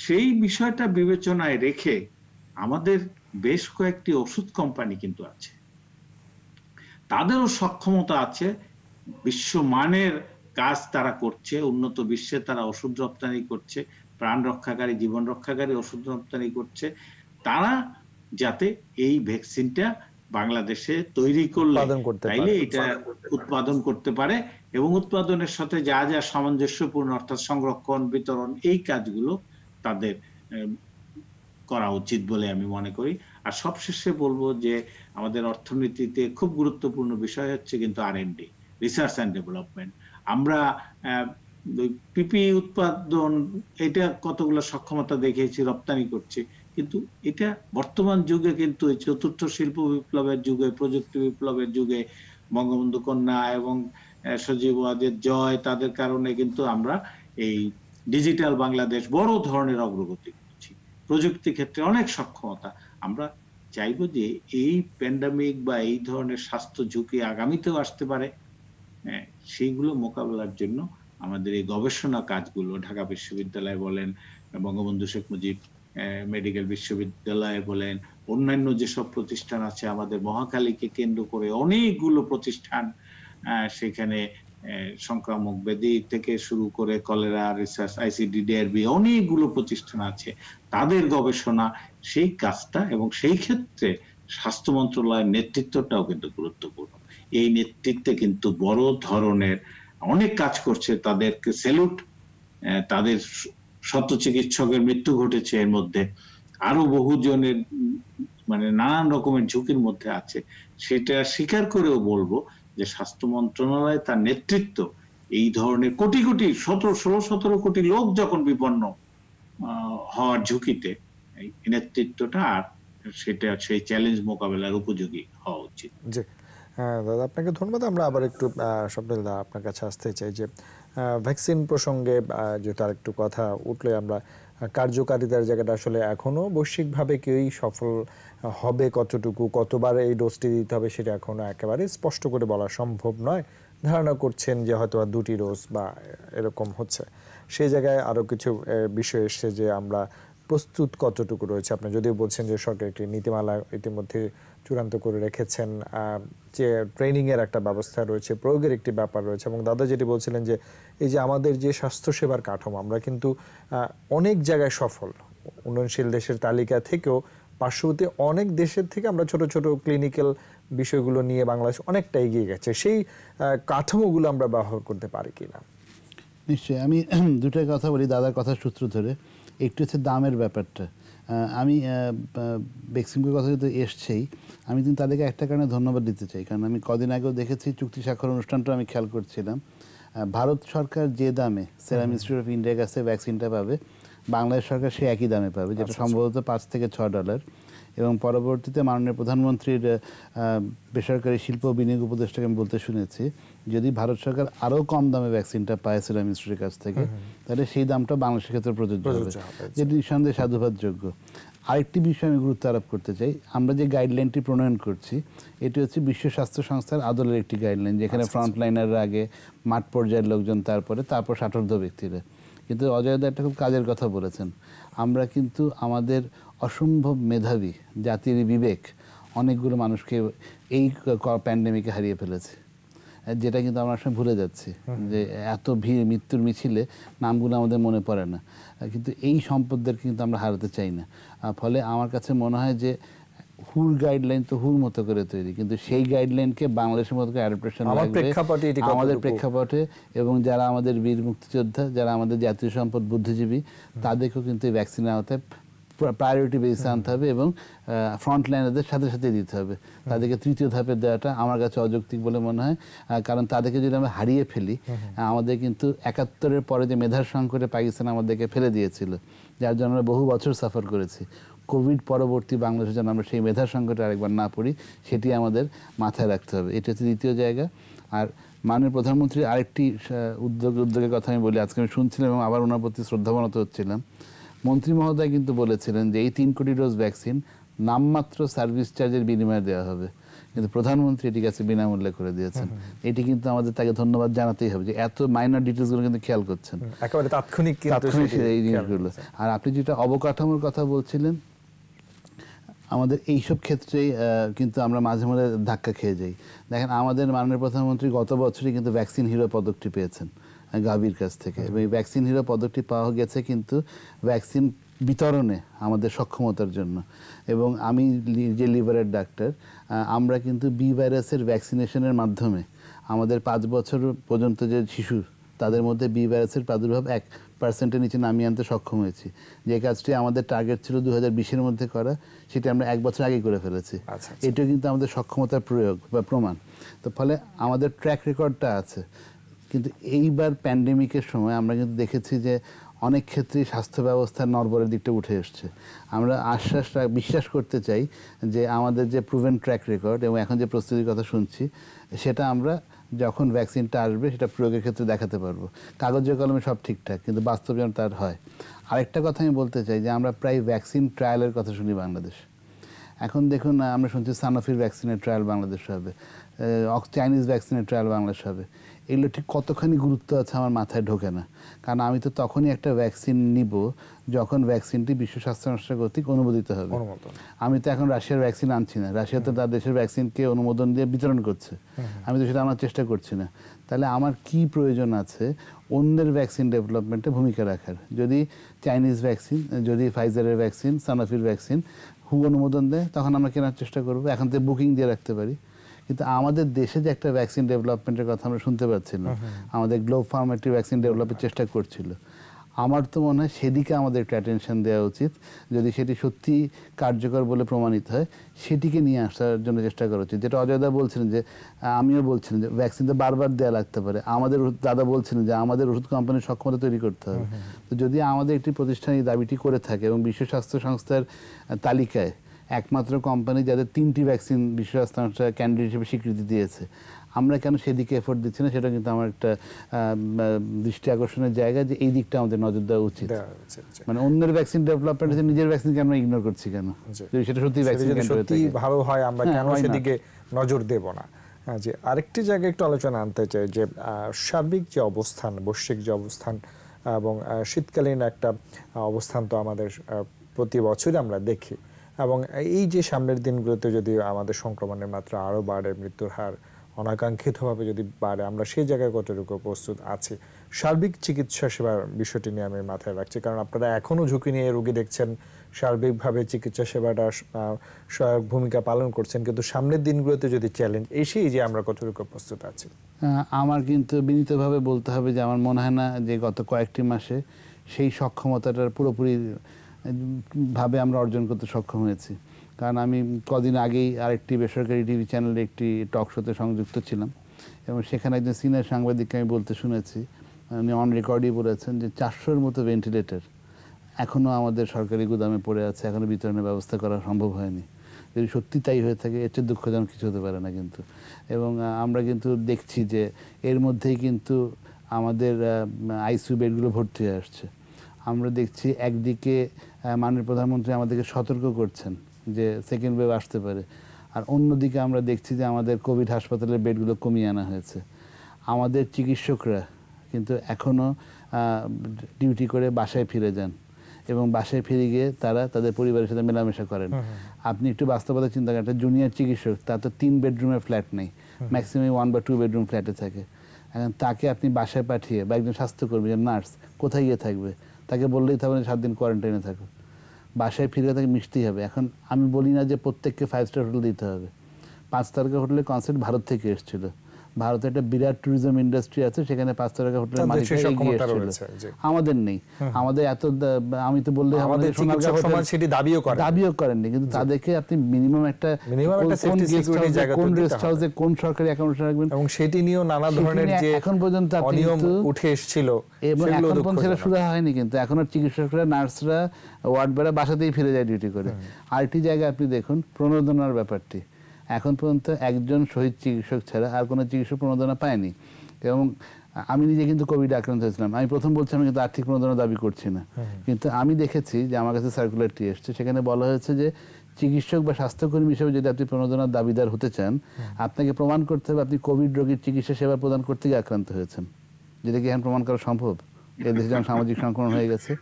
সেই বিষয়টা বিবেচনায় রেখে আমাদের বেশ কয়েকটি ওষুধ কোম্পানি কিন্তু আছে, তাদেরও সক্ষমতা আছে, বিশ্বমানের কাজ তারা করছে, উন্নত বিশ্বে তারা ওষুধ রপ্তানি করছে, প্রাণ রক্ষাকারী, জীবন রক্ষাকারী ওষুধ রপ্তানি করছে। তারা যাতে এই ভ্যাকসিনটা বাংলাদেশে তৈরি করলে তাইলে এটা উৎপাদন করতে পারে, এবং উৎপাদনের সাথে যা যা সামঞ্জস্যপূর্ণ, অর্থাৎ সংরক্ষণ, বিতরণ, এই কাজগুলো তাদের করা উচিত বলে আমি মনে করি। আর সবশেষে বলবো যে আমাদের অর্থনীতিতে খুব গুরুত্বপূর্ণ বিষয় হচ্ছে কিন্তু R&D, রিসার্চ অ্যান্ড ডেভেলপমেন্ট। আমরা পিপি উৎপাদন এটা কতগুলো সক্ষমতা দেখিয়েছি, রপ্তানি করছি, কিন্তু এটা বর্তমান যুগে কিন্তু এই চতুর্থ শিল্প বিপ্লবের যুগে, প্রযুক্তি বিপ্লবের যুগে বঙ্গবন্ধু কন্যা এবং সজীব ওয়াজেদ জয়, তাদের কারণে কিন্তু আমরা এই ডিজিটাল বাংলাদেশ বড় ধরনের অগ্রগতি করছি, প্রযুক্তি ক্ষেত্রে অনেক সক্ষমতা। আমরা চাইবো যে এই প্যান্ডামিক বা এই ধরনের স্বাস্থ্য ঝুঁকি আগামীতেও আসতে পারে, সেইগুলো মোকাবেলার জন্য আমাদের এই গবেষণা কাজগুলো ঢাকা বিশ্ববিদ্যালয় বলেন, বঙ্গবন্ধু শেখ মুজিব মেডিকেল বিশ্ববিদ্যালয় বলেন, অন্যান্য যেসব প্রতিষ্ঠান আছে আমাদের মহাখালীকে কেন্দ্র করে অনেকগুলো প্রতিষ্ঠান, সেখানে সংক্রামক ব্যাধি থেকে শুরু করে কলেরা রিসার্চ, ICDDRB অনেকগুলো প্রতিষ্ঠান আছে, তাদের গবেষণা, সেই কাজটা, এবং সেই ক্ষেত্রে স্বাস্থ্য মন্ত্রণালয়ের নেতৃত্বটাও কিন্তু গুরুত্বপূর্ণ। এই নেতৃত্বে কিন্তু বড় ধরনের অনেক কাজ করছে, তাদেরকে স্যালুট। তাদের শত চিকিৎসকের মৃত্যু ঘটেছে, এর মধ্যে আরো বহু জনের মানে নানান রকমের ঝুঁকির মধ্যে আছে, সেটা স্বীকার করেও বলবো যে স্বাস্থ্য মন্ত্রণালয় তার নেতৃত্ব এই ধরনের কোটি কোটি 16-17 কোটি লোক যখন বিপন্ন হওয়ার ঝুঁকিতে, এই নেতৃত্বটা আর সেটা সেই চ্যালেঞ্জ মোকাবেলার উপযোগী হওয়া উচিত। জি দাদা, আপনাকে ধন্যবাদ। আমরা আবার একটু স্বপ্নিল দা আপনার কাছে আসতে চাই যে ভ্যাকসিন প্রসঙ্গে যেহেতু আর একটু কথা উঠলে আমরা কার্যকারিতার জায়গাটা আসলে এখনো বৈশ্বিকভাবে কেউই সফল হবে কতটুকু, কতবার এই ডোজটি দিতে হবে সেটা এখনো একেবারে স্পষ্ট করে বলা সম্ভব নয়। ধারণা করছেন যে হয়তো 2টি ডোজ বা এরকম হচ্ছে। সেই জায়গায় আরও কিছু বিষয় এসছে যে আমরা প্রস্তুত কতটুকু রয়েছে। আপনি যদিও বলছেন যে সরকার একটি নীতিমালা ইতিমধ্যে চূড়ান্ত করে রেখেছেন, যে ট্রেনিংয়ের একটা ব্যবস্থা রয়েছে, প্রয়োগের একটি ব্যাপার রয়েছে, এবং দাদা যেটি বলছিলেন যে এই যে আমাদের যে স্বাস্থ্যসেবার কাঠামো, আমরা কিন্তু অনেক জায়গায় সফল, উন্নয়নশীল দেশের তালিকা থেকেও পার্শ্ববর্তী অনেক দেশের থেকে আমরা ছোট ছোট ক্লিনিক্যাল বিষয়গুলো নিয়ে বাংলাদেশ অনেকটা এগিয়ে গেছে। সেই কাঠামোগুলো আমরা ব্যবহার করতে পারি কিনা? নিশ্চয়ই। আমি দুটোই কথা বলি দাদার কথার সূত্র ধরে। একটু হচ্ছে দামের ব্যাপারটা। আমি ভ্যাকসিনের কথা যেহেতু এসছেই, আমি কিন্তু তাদেরকে একটা কারণে ধন্যবাদ দিতে চাই, কারণ আমি কদিন আগেও দেখেছি চুক্তি স্বাক্ষর অনুষ্ঠানটা আমি খেয়াল করছিলাম। ভারত সরকার যে দামে সেরাম ইনস্টিটিউট অফ ইন্ডিয়ার কাছে ভ্যাকসিনটা পাবে, বাংলাদেশ সরকার সে একই দামে পাবে, যেটা সম্ভবত $5 থেকে $6। এবং পরবর্তীতে মাননীয় প্রধানমন্ত্রীর বেসরকারি শিল্প বিনিয়োগ উপদেষ্টাকে আমি বলতে শুনেছি, যদি ভারত সরকার আরও কম দামে ভ্যাকসিনটা পায় সেরাম ইনস্টিটিউটের কাছ থেকে, তাহলে সেই দামটা বাংলাদেশের ক্ষেত্রে প্রযোজ্য হবে, যেটি নিঃসন্দেহে সাধুবাদযোগ্য। আরেকটি বিষয় আমি গুরুত্ব আরোপ করতে চাই, আমরা যে গাইডলাইনটি প্রণয়ন করছি এটি হচ্ছে বিশ্ব স্বাস্থ্য সংস্থার আদলের একটি গাইডলাইন, যেখানে ফ্রন্টলাইনাররা আগে, মাঠ পর্যায়ের লোকজন তারপর ষাটোর্ধ্ব ব্যক্তিরা। কিন্তু অজয়দা একটা খুব কাজের কথা বলেছেন, আমরা কিন্তু আমাদের অসম্ভব মেধাবী জাতির বিবেক অনেকগুলো মানুষকে এই প্যান্ডেমিকে হারিয়ে ফেলেছে, যেটা কিন্তু আমরা আসলে ভুলে যাচ্ছি, যে এত ভিড় মৃত্যুর মিছিলে নামগুলো আমাদের মনে পড়ে না, কিন্তু এই সম্পদদের কিন্তু আমরা হারাতে চাই না। ফলে আমার কাছে মনে হয় যে হুর গাইডলাইন তো হুর মতো করে তৈরি, কিন্তু সেই গাইডলাইনকে বাংলাদেশের মতো করে অ্যাডাপ্টেশন লাগবে আমাদের প্রেক্ষাপটে, এবং যারা আমাদের বীর মুক্তিযোদ্ধা, যারা আমাদের জাতীয় সম্পদ বুদ্ধিজীবী, তাদেরকেও কিন্তু এই ভ্যাকসিনের আওতায় প্রায়োরিটি বেসে আনতে হবে এবং ফ্রন্ট লাইনারদের সাথে সাথে দিতে হবে। তাদেরকে তৃতীয় ধাপে দেওয়াটা আমার কাছে অযৌক্তিক বলে মনে হয়, কারণ তাদেরকে যদি আমরা হারিয়ে ফেলি, আমাদের কিন্তু 71-এর পরে যে মেধার সংকটে পাকিস্তান আমাদেরকে ফেলে দিয়েছিল, যার জন্য আমরা বহু বছর সাফার করেছি, কোভিড পরবর্তী বাংলাদেশে যেন আমরা সেই মেধার সংকটে আরেকবার না পড়ি, সেটি আমাদের মাথায় রাখতে হবে। এটা হচ্ছে দ্বিতীয় জায়গা। আর মাননীয় প্রধানমন্ত্রীর আরেকটি উদ্যোগের কথা আমি বলি, আজকে আমি শুনছিলাম এবং আবার ওনার প্রতি শ্রদ্ধাবনত হচ্ছিলাম। মন্ত্রী মহোদয় কিন্তু বলেছিলেন যে এই 3 কোটি ডোজ ভ্যাকসিন নামমাত্র সার্ভিস চার্জের বিনিময়ে দেওয়া হবে, কিন্তু প্রধানমন্ত্রী এটি কাছে বিনামূল্যে করে দিয়েছেন। এটি কিন্তু আমাদের তাকে ধন্যবাদ জানাতেই হবে, যে এত মাইনর ডিটেলসগুলো কিন্তু খেয়াল করছেন, একেবারে তাৎক্ষণিক এই জিনিসগুলো। আর আপনি যেটা অবকাঠামোর কথা বলছিলেন, আমাদের এইসব ক্ষেত্রেই কিন্তু আমরা মাঝে মাঝে ধাক্কা খেয়ে যাই। দেখেন, আমাদের মাননীয় প্রধানমন্ত্রী গত বছরই কিন্তু ভ্যাকসিন হিরো পদকটি পেয়েছেন গাভির কাছ থেকে, এবং এই ভ্যাকসিন হিরো পদকটি পাওয়া গেছে কিন্তু ভ্যাকসিন বিতরণে আমাদের সক্ষমতার জন্য। এবং আমি যে লিভারের ডাক্তার, আমরা কিন্তু বি ভাইরাসের ভ্যাকসিনেশনের মাধ্যমে আমাদের 5 বছর পর্যন্ত যে শিশু, তাদের মধ্যে বি ভাইরাসের প্রাদুর্ভাব 1% নিচে নামিয়ে আনতে সক্ষম হয়েছি। যে কাজটি আমাদের টার্গেট ছিল 2020-এর মধ্যে করা, সেটা আমরা 1 বছর আগে করে ফেলেছি। এটাও কিন্তু আমাদের সক্ষমতার প্রয়োগ বা প্রমাণ। তো ফলে আমাদের ট্র্যাক রেকর্ডটা আছে। কিন্তু এইবার প্যান্ডেমিকের সময় আমরা কিন্তু দেখেছি যে অনেক ক্ষেত্রেই স্বাস্থ্য ব্যবস্থার নড়বড়ের দিকটা উঠে এসছে। আমরা বিশ্বাস করতে চাই যে আমাদের যে প্রুভেন ট্র্যাক রেকর্ড এবং এখন যে প্রস্তুতির কথা শুনছি, সেটা আমরা যখন ভ্যাকসিনটা আসবে সেটা প্রয়োগের ক্ষেত্রে দেখাতে পারবো। কাগজে কলমে সব ঠিকঠাক, কিন্তু বাস্তবায়ন তার হয়। আরেকটা কথা আমি বলতে চাই যে আমরা প্রায় ভ্যাকসিন ট্রায়ালের কথা শুনি বাংলাদেশ। এখন দেখুন, আমরা শুনছি সানোফির ভ্যাকসিনের ট্রায়াল বাংলাদেশে হবে, চাইনিজ ভ্যাকসিনের ট্রায়াল বাংলাদেশ হবে। এগুলো ঠিক কতখানি গুরুত্ব আছে আমার মাথায় ঢোকে না, কারণ আমি তো তখনই একটা ভ্যাকসিন নিব যখন ভ্যাকসিনটি বিশ্ব স্বাস্থ্য সংস্থা কর্তৃক অনুমোদিত হবে। আমি তো এখন রাশিয়ার ভ্যাকসিন আনছি না, রাশিয়া তো তার দেশের ভ্যাকসিনকে অনুমোদন দিয়ে বিতরণ করছে, আমি তো সেটা আনার চেষ্টা করছি না। তাহলে আমার কি প্রয়োজন আছে অন্যের ভ্যাকসিন ডেভেলপমেন্টে ভূমিকা রাখার? যদি চাইনিজ ভ্যাকসিন, যদি ফাইজারের ভ্যাকসিন, সানোফির ভ্যাকসিন অনুমোদন দেয়, তখন আমরা কেনার চেষ্টা করবো, এখন থেকে বুকিং দিয়ে রাখতে পারি। কিন্তু আমাদের দেশে যে একটা ভ্যাকসিন ডেভেলপমেন্টের কথা আমরা শুনতে পাচ্ছিলাম, আমাদের গ্লোব ফার্ম একটি ভ্যাকসিন ডেভেলপের চেষ্টা করছিল, আমার তো মনে হয় সেদিকে আমাদের একটু অ্যাটেনশন দেওয়া উচিত। যদি সেটি সত্যি কার্যকর বলে প্রমাণিত হয়, সেটিকে নিয়ে আসার জন্য চেষ্টা করা উচিত। যেটা অজয়দা বলছিলেন, যে আমিও বলছিলাম যে ভ্যাকসিন তো বারবার দেওয়া লাগতে পারে, আমাদের দাদা বলছিলেন যে আমাদের ওষুধ কোম্পানির সক্ষমতা তৈরি করতে হবে। তো যদি আমাদের একটি প্রতিষ্ঠান এই দাবিটি করে থাকে এবং বিশ্ব স্বাস্থ্য সংস্থার তালিকায় একমাত্র কোম্পানি যাদের 3টি ভ্যাকসিন বিশ্ব স্বাস্থ্য সংস্থা ক্যান্ডিডেট হিসেবে স্বীকৃতি দিয়েছে, আমরা কেন সেদিকে এফোর্ট দিচ্ছি না? সেটা কিন্তু আমার একটা দৃষ্টি আকর্ষণের জায়গা, যে এই দিকটা আমাদের নজর দেওয়া উচিত। মানে অন্যের ভ্যাকসিন ডেভেলপমেন্ট, নিজের ভ্যাকসিনকে আমরা ইগনোর করছি কেন? সেটা সত্যি ভ্যাকসিন সত্যি ভালো হয়, আমরা কেন সেদিকে নজর দেব না? যে আরেকটি জায়গায় একটু আলোচনা আনতে চাই, যে সার্বিক যে অবস্থান, বৈশ্বিক যে অবস্থান এবং শীতকালীন একটা অবস্থান তো আমাদের প্রতি বছরই আমরা দেখি, এবং এই যে সামনের দিনগুলোতে যদি আমাদের সংক্রমণের মাত্রা আরও বাড়ে, মৃত্যুর হার অনাকাঙ্ক্ষিতভাবে যদি বাড়ে, আমরা সেই জায়গায় কতটুকু প্রস্তুত আছি? সার্বিক চিকিৎসা সেবার বিষয়টি নিয়ে আমি মাথায় রাখছি, কারণ আপনারা এখনও ঝুঁকি নিয়ে রোগী দেখছেন, সার্বিকভাবে চিকিৎসা সেবাটা সহায়ক ভূমিকা পালন করছেন, কিন্তু সামনের দিনগুলোতে যদি চ্যালেঞ্জ এসেই, যে আমরা কতটুকু প্রস্তুত আছি? আমার কিন্তু বিনীতভাবে বলতে হবে যে আমার মনে হয় না যে গত কয়েকটি মাসে সেই সক্ষমতাটার পুরোপুরি ভাবে আমরা অর্জন করতে সক্ষম হয়েছি। কারণ আমি কদিন আগেই আরেকটি বেসরকারি টিভি চ্যানেলে একটি টক শোতে সংযুক্ত ছিলাম, এবং সেখানে একজন সিনিয়র সাংবাদিককে আমি বলতে শুনেছি, উনি অন রেকর্ডই বলেছেন যে 400-র মতো ভেন্টিলেটর এখনও আমাদের সরকারি গুদামে পড়ে আছে, এখনও বিতরণের ব্যবস্থা করা সম্ভব হয়নি। যদি সত্যি তাই হয়ে থাকে, এর চেয়ে দুঃখজনক কিছু হতে পারে না কিন্তু। এবং আমরা কিন্তু দেখছি যে এর মধ্যেই কিন্তু আমাদের আইসিইউ বেডগুলো ভর্তি হয়ে আসছে। আমরা দেখছি একদিকে মাননীয় প্রধানমন্ত্রী আমাদেরকে সতর্ক করছেন যে সেকেন্ড ওয়েভ আসতে পারে, আর অন্যদিকে আমরা দেখছি যে আমাদের কোভিড হাসপাতালের বেডগুলো কমিয়ে আনা হয়েছে। আমাদের চিকিৎসকরা কিন্তু এখনও ডিউটি করে বাসায় ফিরে যান, এবং বাসায় ফিরে গিয়ে তারা তাদের পরিবারের সাথে মেলামেশা করেন। আপনি একটু বাস্তবতা চিন্তা করেন, একটা জুনিয়র চিকিৎসক, তার তো 3 বেডরুমের ফ্ল্যাট নেই, ম্যাক্সিমাম 1 বা 2 বেডরুম ফ্ল্যাটে থাকে। এখন তাকে আপনি বাসায় পাঠিয়ে, বা একজন স্বাস্থ্যকর্মী, নার্স কোথায় গিয়ে থাকবে? তাকে বললেই থাকবে 7 দিন কোয়ারেন্টাইনে থাকো, বাসায় ফিরে তাকে মিশতেই হবে। এখন আমি বলি না যে প্রত্যেককে 5 স্টার হোটেল দিতে হবে, 5 তারকা হোটেলের কনসেপ্ট ভারত থেকে এসেছিল। ভারতে একটা বিরাট ট্যুরিজম ইন্ডাস্ট্রি আছে, সেখানে 5 তারকা হোটেলের মালিকরা এগিয়ে এসেছিল, আমাদের নেই। আমাদের এত, আমি তো বললে আমাদের সেটি দাবিও করেননি, কিন্তু তাদেরকে আপনি মিনিমাম একটা কোন রেস্ট হাউসে কোন সরকারি অ্যাকাউন্ট রাখবেন, এবং সেটি নিয়েও নানা ধরনের যে এখন পর্যন্ত অনিয়ম উঠে এসেছিল, এবং এখন পর্যন্ত সেটা শুরু হয়নি। কিন্তু এখন আর চিকিৎসকরা, নার্সরা, ওয়ার্ড বেড়া বাসাতেই ফিরে যায় ডিউটি করে। আরেকটি জায়গায় আপনি দেখুন প্রণোদনার ব্যাপারটি, এখন পর্যন্ত একজন শহীদ চিকিৎসক ছাড়া আর কোনো চিকিৎসক প্রণোদনা পায়নি। এবং আমি নিজে কিন্তু কোভিড আক্রান্ত হয়েছিলাম, আমি প্রথম বলছি আমি কিন্তু আর্থিক প্রণোদনা দাবি করছি না, কিন্তু আমি দেখেছি যে আমার কাছে সার্কুলারটি এসছে, সেখানে বলা হয়েছে যে চিকিৎসক বা স্বাস্থ্যকর্মী হিসেবে যদি আপনি প্রণোদনার দাবিদার হতে চান, আপনাকে প্রমাণ করতে হবে আপনি কোভিড রোগীর চিকিৎসা সেবা প্রদান করতে গিয়ে আক্রান্ত হয়েছেন, যেটা কি এখন প্রমাণ করা সম্ভব? এই দেশে যেমন সামাজিক সংক্রমণ হয়ে গেছে,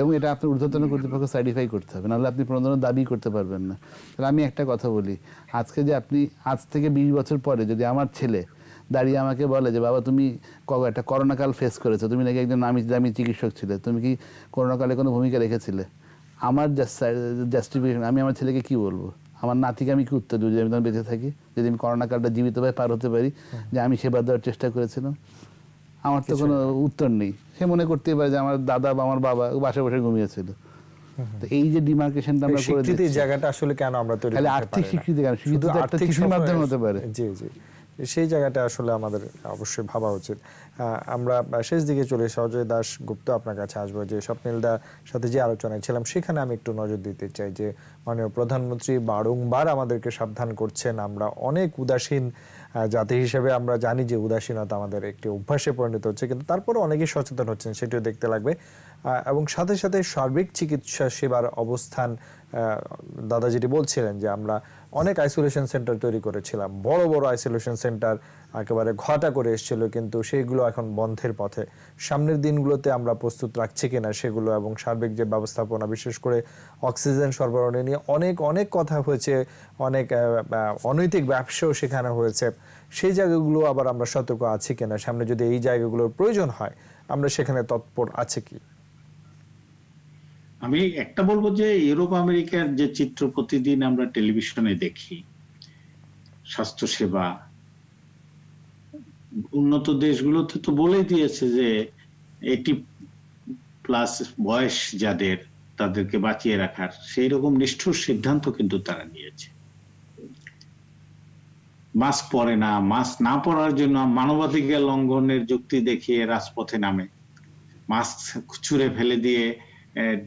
এবং এটা আপনার ঊর্ধ্বতন কর্তৃপক্ষ সার্টিফাই করতে হবে, নাহলে আপনি প্রণোদনার দাবি করতে পারবেন না। তাহলে আমি একটা কথা বলি, আজকে যে আপনি আজ থেকে 20 বছর পরে যদি আমার ছেলে দাঁড়িয়ে আমাকে বলে যে বাবা তুমি একটা করোনাকাল ফেস করেছো, তুমি নাকি একজন নামি দামি চিকিৎসক ছিলে, তুমি কি করোনাকালে কোনো ভূমিকা রেখেছিলে, আমার জাস্টিফিকেশন, আমি আমার ছেলেকে কি বলবো? আমার নাতিকে আমি কি উত্তর দেবো যদি আমি তখন বেঁচে থাকি, যদি আমি করোনাকালটা জীবিতভাবে পার হতে পারি, যে আমি সেবা দেওয়ার চেষ্টা করেছিলাম? আমার তো কোনো উত্তর নেই। সে মনে করতেই পারে যে আমার দাদা বা আমার বাবা বাসায় বসে ঘুমিয়েছিল। তো এই যে ডিমার্কেশনটা আমরা করে দিচ্ছি, জায়গাটা আসলে কেন আমরা তৈরি করতে পারি না? আর্থিক স্বীকৃতি কেন? স্বীকৃতি একটা চিঠির মাধ্যমে হতে পারে। জি জি, সেই জায়গাটা আসলে আমাদের অবশ্যই ভাবা উচিত। আমরা শেষ দিকে চলে অজয় দাশ গুপ্ত আপনার কাছে আসবো। যে স্বপ্নিলদার সাথে যে আলোচনায় ছিলাম সেখানে আমি একটু নজর দিতে চাই যে মাননীয় প্রধানমন্ত্রী বারংবার আমাদেরকে সাবধান করছেন। আমরা অনেক উদাসীন জাতি হিসেবে আমরা জানি যে উদাসীনতা আমাদের একটি অভ্যাসে পরিণত হচ্ছে, কিন্তু তারপরে অনেকেই সচেতন হচ্ছেন, সেটিও দেখতে লাগবে। এবং সাথে সাথে সার্বিক চিকিৎসা সেবার অবস্থান, দাদা যেটি বলছিলেন যে আমরা অনেক আইসোলেশন সেন্টার তৈরি করেছিলাম, বড় বড় আইসোলেশন সেন্টার একেবারে ঘটা করে এসেছিল, কিন্তু সেইগুলো এখন বন্ধের পথে। সামনের দিনগুলোতে আমরা প্রস্তুত রাখছি কিনা সেগুলো, এবং সার্বিক যে ব্যবস্থাপনা, বিশেষ করে অক্সিজেন সরবরাহ নিয়ে অনেক অনেক কথা হয়েছে, অনেক অনৈতিক ব্যবসাও সেখানে হয়েছে। সেই জায়গাগুলো আবার আমরা সতর্ক আছি কিনা, সামনে যদি এই জায়গাগুলোর প্রয়োজন হয় আমরা সেখানে তৎপর আছে কি? আমি একটা বলবো যে ইউরোপ আমেরিকার যে চিত্র প্রতিদিন আমরা টেলিভিশনে দেখি, স্বাস্থ্যসেবা উন্নত দেশগুলোতে তো বলেই দিয়েছে যে 80+ বয়স যাদের, তাদেরকে বাঁচিয়ে রাখার সেই রকম নিষ্ঠুর সিদ্ধান্ত কিন্তু তারা নিয়েছে। মাস্ক পরে না, মাস্ক না পরার জন্য মানবাধিকার লঙ্ঘনের যুক্তি দেখিয়ে রাজপথে নামে, মাস্ক ছুঁড়ে ফেলে দিয়ে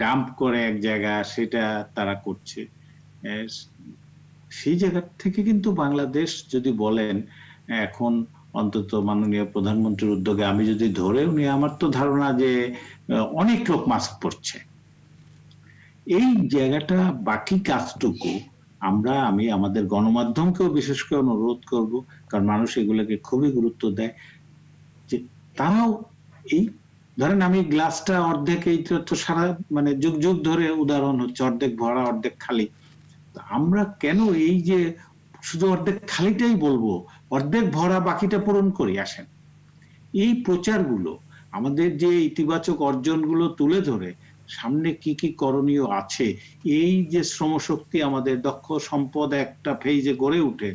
ডাম্প করে এক জায়গা, সেটা তারা করছে। সেই জায়গা থেকে কিন্তু বাংলাদেশ যদি বলেন এখন অন্তত মাননীয় প্রধানমন্ত্রীর উদ্যোগে আমি যদি ধরেও নিই, আমার তো ধারণা যে অনেক লোক মাস্ক পরছে। এই জায়গাটা বাকি কাজটুকু আমি আমাদের গণমাধ্যমকেও বিশেষ করে অনুরোধ করব, কারণ মানুষ এগুলোকে খুবই গুরুত্ব দেয়, যে তারাও এই ধরেন আমি গ্লাসটা অর্ধেক, এইটা তো সারা মানে যুগ যুগ ধরে উদাহরণ হচ্ছে অর্ধেক ভরা অর্ধেক খালি। আমরা কেন এই যে শুধু অর্ধেক খালিটাই বলবো, অর্ধেক ভরা বাকিটা পূরণ করি। আসেন এই প্রচারগুলো, আমাদের যে ইতিবাচক অর্জনগুলো তুলে ধরে সামনে কি কি করণীয় আছে, এই যে শ্রমশক্তি আমাদের দক্ষ সম্পদ একটা ফেজে গড়ে উঠে,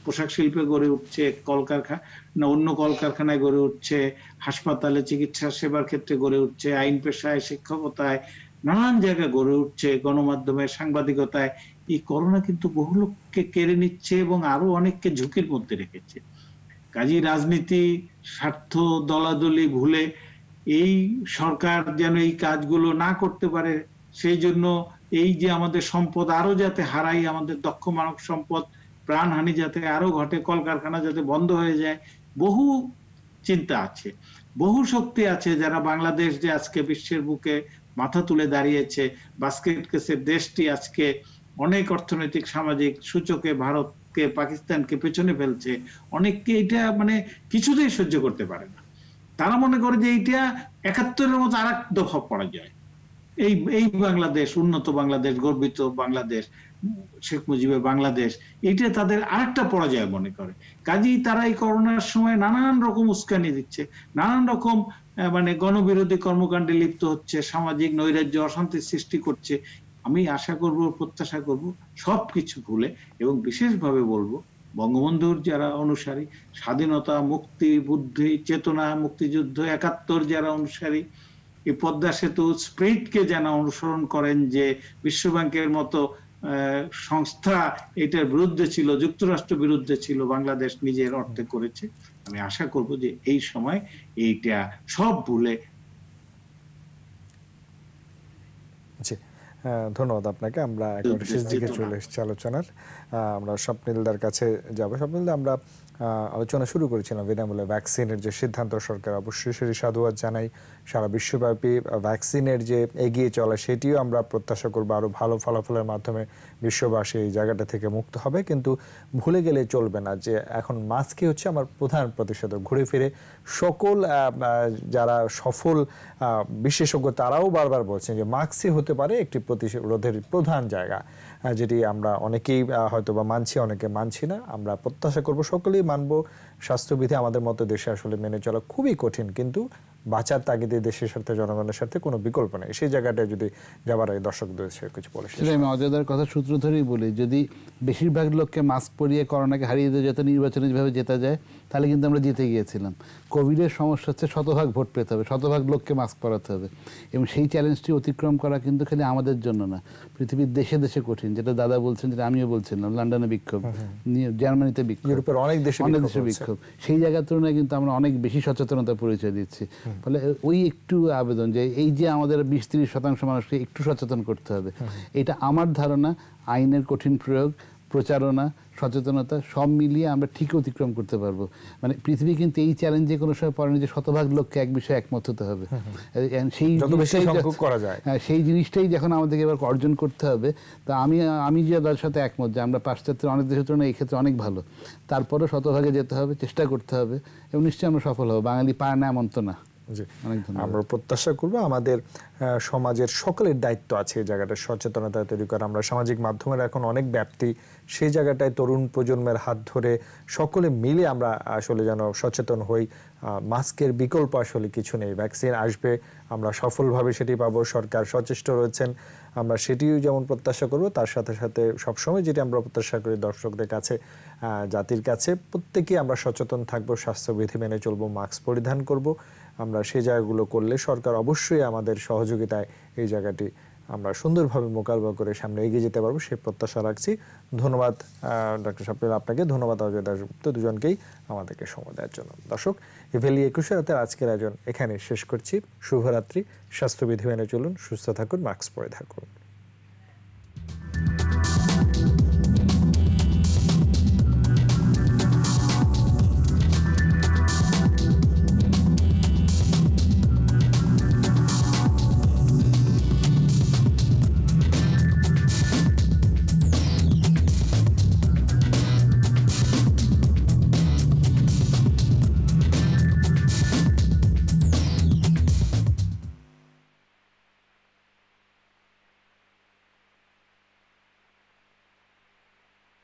পোশাক শিল্পে গড়ে উঠছে, কলকারখানা অন্য কলকারখানায় গড়ে উঠছে, হাসপাতালে চিকিৎসা সেবার ক্ষেত্রে গড়ে উঠছে, আইন পেশায়, শিক্ষকতায়, নানান জায়গায় গড়ে উঠছে, গণমাধ্যমে, সাংবাদিকতায়। এই করোনা কিন্তু বহু লোককে কেড়ে নিচ্ছে এবং আরো অনেককে ঝুঁকির মধ্যে রেখেছে। কাজী রাজনীতি, স্বার্থ, দলাদলি ভুলে এই সরকার যেন এই কাজগুলো না করতে পারে, সেই জন্য এই যে আমাদের সম্পদ আরো যাতে হারাই, আমাদের দক্ষ মানব সম্পদ প্রাণহানি যাতে আরো ঘটে, কলকারখানা যাতে বন্ধ হয়ে যায়, বহু চিন্তা আছে, বহু শক্তি আছে যারা বাংলাদেশ যে আজকে বিশ্বের বুকে মাথা তুলে দাঁড়িয়েছে, বাস্কেট কেসের দেশটি আজকে অনেক অর্থনৈতিক সামাজিক সূচকে ভারতকে, পাকিস্তানকে পেছনে ফেলছে, অনেককে এটা মানে কিছুতেই সহ্য করতে পারে না। তারা মনে করে যে এইটা 71-এর মতো আর এক দফা পরাজয়। এই বাংলাদেশ, উন্নত বাংলাদেশ, গর্বিত বাংলাদেশ, শেখ মুজিবের বাংলাদেশ, এইটা তাদের আরেকটা পরাজয় মনে করে। কাজেই তারা এই করোনার সময় নানান রকম উস্কানি দিচ্ছে, নানান রকম মানে গণবিরোধী কর্মকাণ্ডে লিপ্ত হচ্ছে, সামাজিক নৈরাজ্য, অশান্তির সৃষ্টি করছে। আমি আশা করব, প্রত্যাশা করব সবকিছু ভুলে, এবং বিশেষভাবে বলবো বঙ্গবন্ধুর যারা অনুসারী, স্বাধীনতা, মুক্তি, বুদ্ধি, চেতনা, মুক্তিযুদ্ধ, 71 যারা অনুসারী, এই পদ্মা সেতু স্প্রিটকে যেন অনুসরণ করেন, যে বিশ্বব্যাংকের মতো সংস্থা এটার বিরুদ্ধে ছিল, যুক্তরাষ্ট্র বিরুদ্ধে ছিল, বাংলাদেশ নিজের অর্থে করেছে। আমি আশা করব যে এই সময় এইটা সব ভুলে। ধন্যবাদ আপনাকে। আমরা এখন শেষ দিকে চলে এসেছি আলোচনার। আমরা স্বপ্নিলদার কাছে যাব। স্বপ্নিলদা, আমরা আলোচনা শুরু করেছিলাম বিনামূল্যে ভ্যাকসিনের যে সিদ্ধান্ত সরকার, অবশ্যই সেটি সাধুবাদ জানাই। সারা বিশ্বব্যাপী ভ্যাকসিনের যে এগিয়ে চলা, সেটিও আমরা প্রত্যাশা করবো আরো ভালো ফলাফলের মাধ্যমে বিশ্ববাসী এই জায়গাটা থেকে মুক্ত হবে। কিন্তু ভুলে গেলে চলবে না যে এখন মাস্কই হচ্ছে আমার প্রধান প্রতিষেধক। ঘুরে ফিরে সকল যারা সফল বিশেষজ্ঞ তারাও বারবার বলছেন যে মাস্কই হতে পারে একটি প্রতিরোধের প্রধান জায়গা, যেটি আমরা অনেকেই হয়তো বা মানছি, অনেকে মানছি না। আমরা প্রত্যাশা করব সকলেই মানব। স্বাস্থ্যবিধি আমাদের মতো দেশে আসলে মেনে চলা খুবই কঠিন, কিন্তু বাঁচার তাগিদে দেশের সাথে জনগণের সাথে কোনো বিকল্প নেই, সেই জায়গাটায় যদি যাবার আগে দর্শকদের কিছু বলে। সেটাই আমি অযোধ্যার কথা সূত্র ধরেই বলি, যদি বেশিরভাগ লোককে মাস্ক পরিয়ে করোনাকে হারিয়ে দিয়ে যেত নির্বাচনে যেভাবে জেতা যায়, তাহলে কিন্তু আমরা জিতে গিয়েছিলাম। কোভিডের সমস্যা হচ্ছে শতভাগ ভোট পেতে হবে, শতভাগ লোককে মাস্ক পরাতে হবে, এবং সেই চ্যালেঞ্জটি অতিক্রম করা কিন্তু খালি আমাদের জন্য না, পৃথিবীর দেশে দেশে কঠিন। যেটা দাদা বলছেন, যেটা আমিও বলছিলাম, লন্ডনে বিক্ষোভ, জার্মানিতে বিক্ষোভ, ইউরোপের অনেক দেশে বিক্ষোভ, সেই জায়গার তুলনায় কিন্তু আমরা অনেক বেশি সচেতনতা পরিচয় দিচ্ছি। ফলে ওই একটু আবেদন যে এই যে আমাদের 20-30% মানুষকে একটু সচেতন করতে হবে, এটা আমার ধারণা আইনের কঠিন প্রয়োগ, প্রচারণা, সচেতনতা সব মিলিয়ে আমরা ঠিক অতিক্রম করতে পারবো। মানে পৃথিবী কিন্তু এই চ্যালেঞ্জে কোনো সময় পড়েনি যে শতভাগ লোককে এক বিষয়ে একমত হতে হবে। সেই জিনিসটাই যখন আমাদেরকে এবার অর্জন করতে হবে, তা আমি যে দলের সাথে একমত যে আমরা পাশ্চাত্যের অনেক দেশের তুলনায় এই ক্ষেত্রে অনেক ভালো, তারপরেও শতভাগে যেতে হবে, চেষ্টা করতে হবে, এবং নিশ্চয়ই আমরা সফল হবো। বাঙালি পায় না এমন তো না। আমরা প্রত্যাশা করব আমাদের সমাজের সকলের দায়িত্ব আছে এই জায়গাটা সচেতনতা তৈরি করা। আমরা সামাজিক মাধ্যমের এখন অনেক ব্যাপ্তি, সেই জায়গাটায় তরুণ প্রজন্মের হাত ধরে সকলে মিলে আমরা আসলে যেন সচেতন হই। মাস্কের বিকল্প আসলে কিছু নেই, ভ্যাকসিন আসবে, আমরা সফলভাবে সেটি পাবো, সরকার সচেষ্ট রয়েছেন, আমরা সেটিও যেমন প্রত্যাশা করব, তার সাথে সাথে সবসময় যেটি আমরা প্রত্যাশা করি দর্শকদের কাছে, জাতির কাছে, প্রত্যেকেই আমরা সচেতন থাকবো, স্বাস্থ্যবিধি মেনে চলবো, মাস্ক পরিধান করব। আমরা সেই জায়গাগুলো করলে সরকার অবশ্যই আমাদের সহযোগিতায় এই জায়গাটি আমরা সুন্দরভাবে মোকাবিলা করে সামনে এগিয়ে যেতে পারবো, সেই প্রত্যাশা রাখছি। ধন্যবাদ ডক্টর সাপড়িল আপনাকে, ধন্যবাদ অজয় দাশগুপ্ত, দুজনকেই আমাদেরকে সময় দেওয়ার জন্য। দর্শক, ইভেলি 21 রাতের আজকের আয়োজন এখানে শেষ করছি। শুভরাত্রি, স্বাস্থ্যবিধি মেনে চলুন, সুস্থ থাকুন, মাস্ক পরে থাকুন।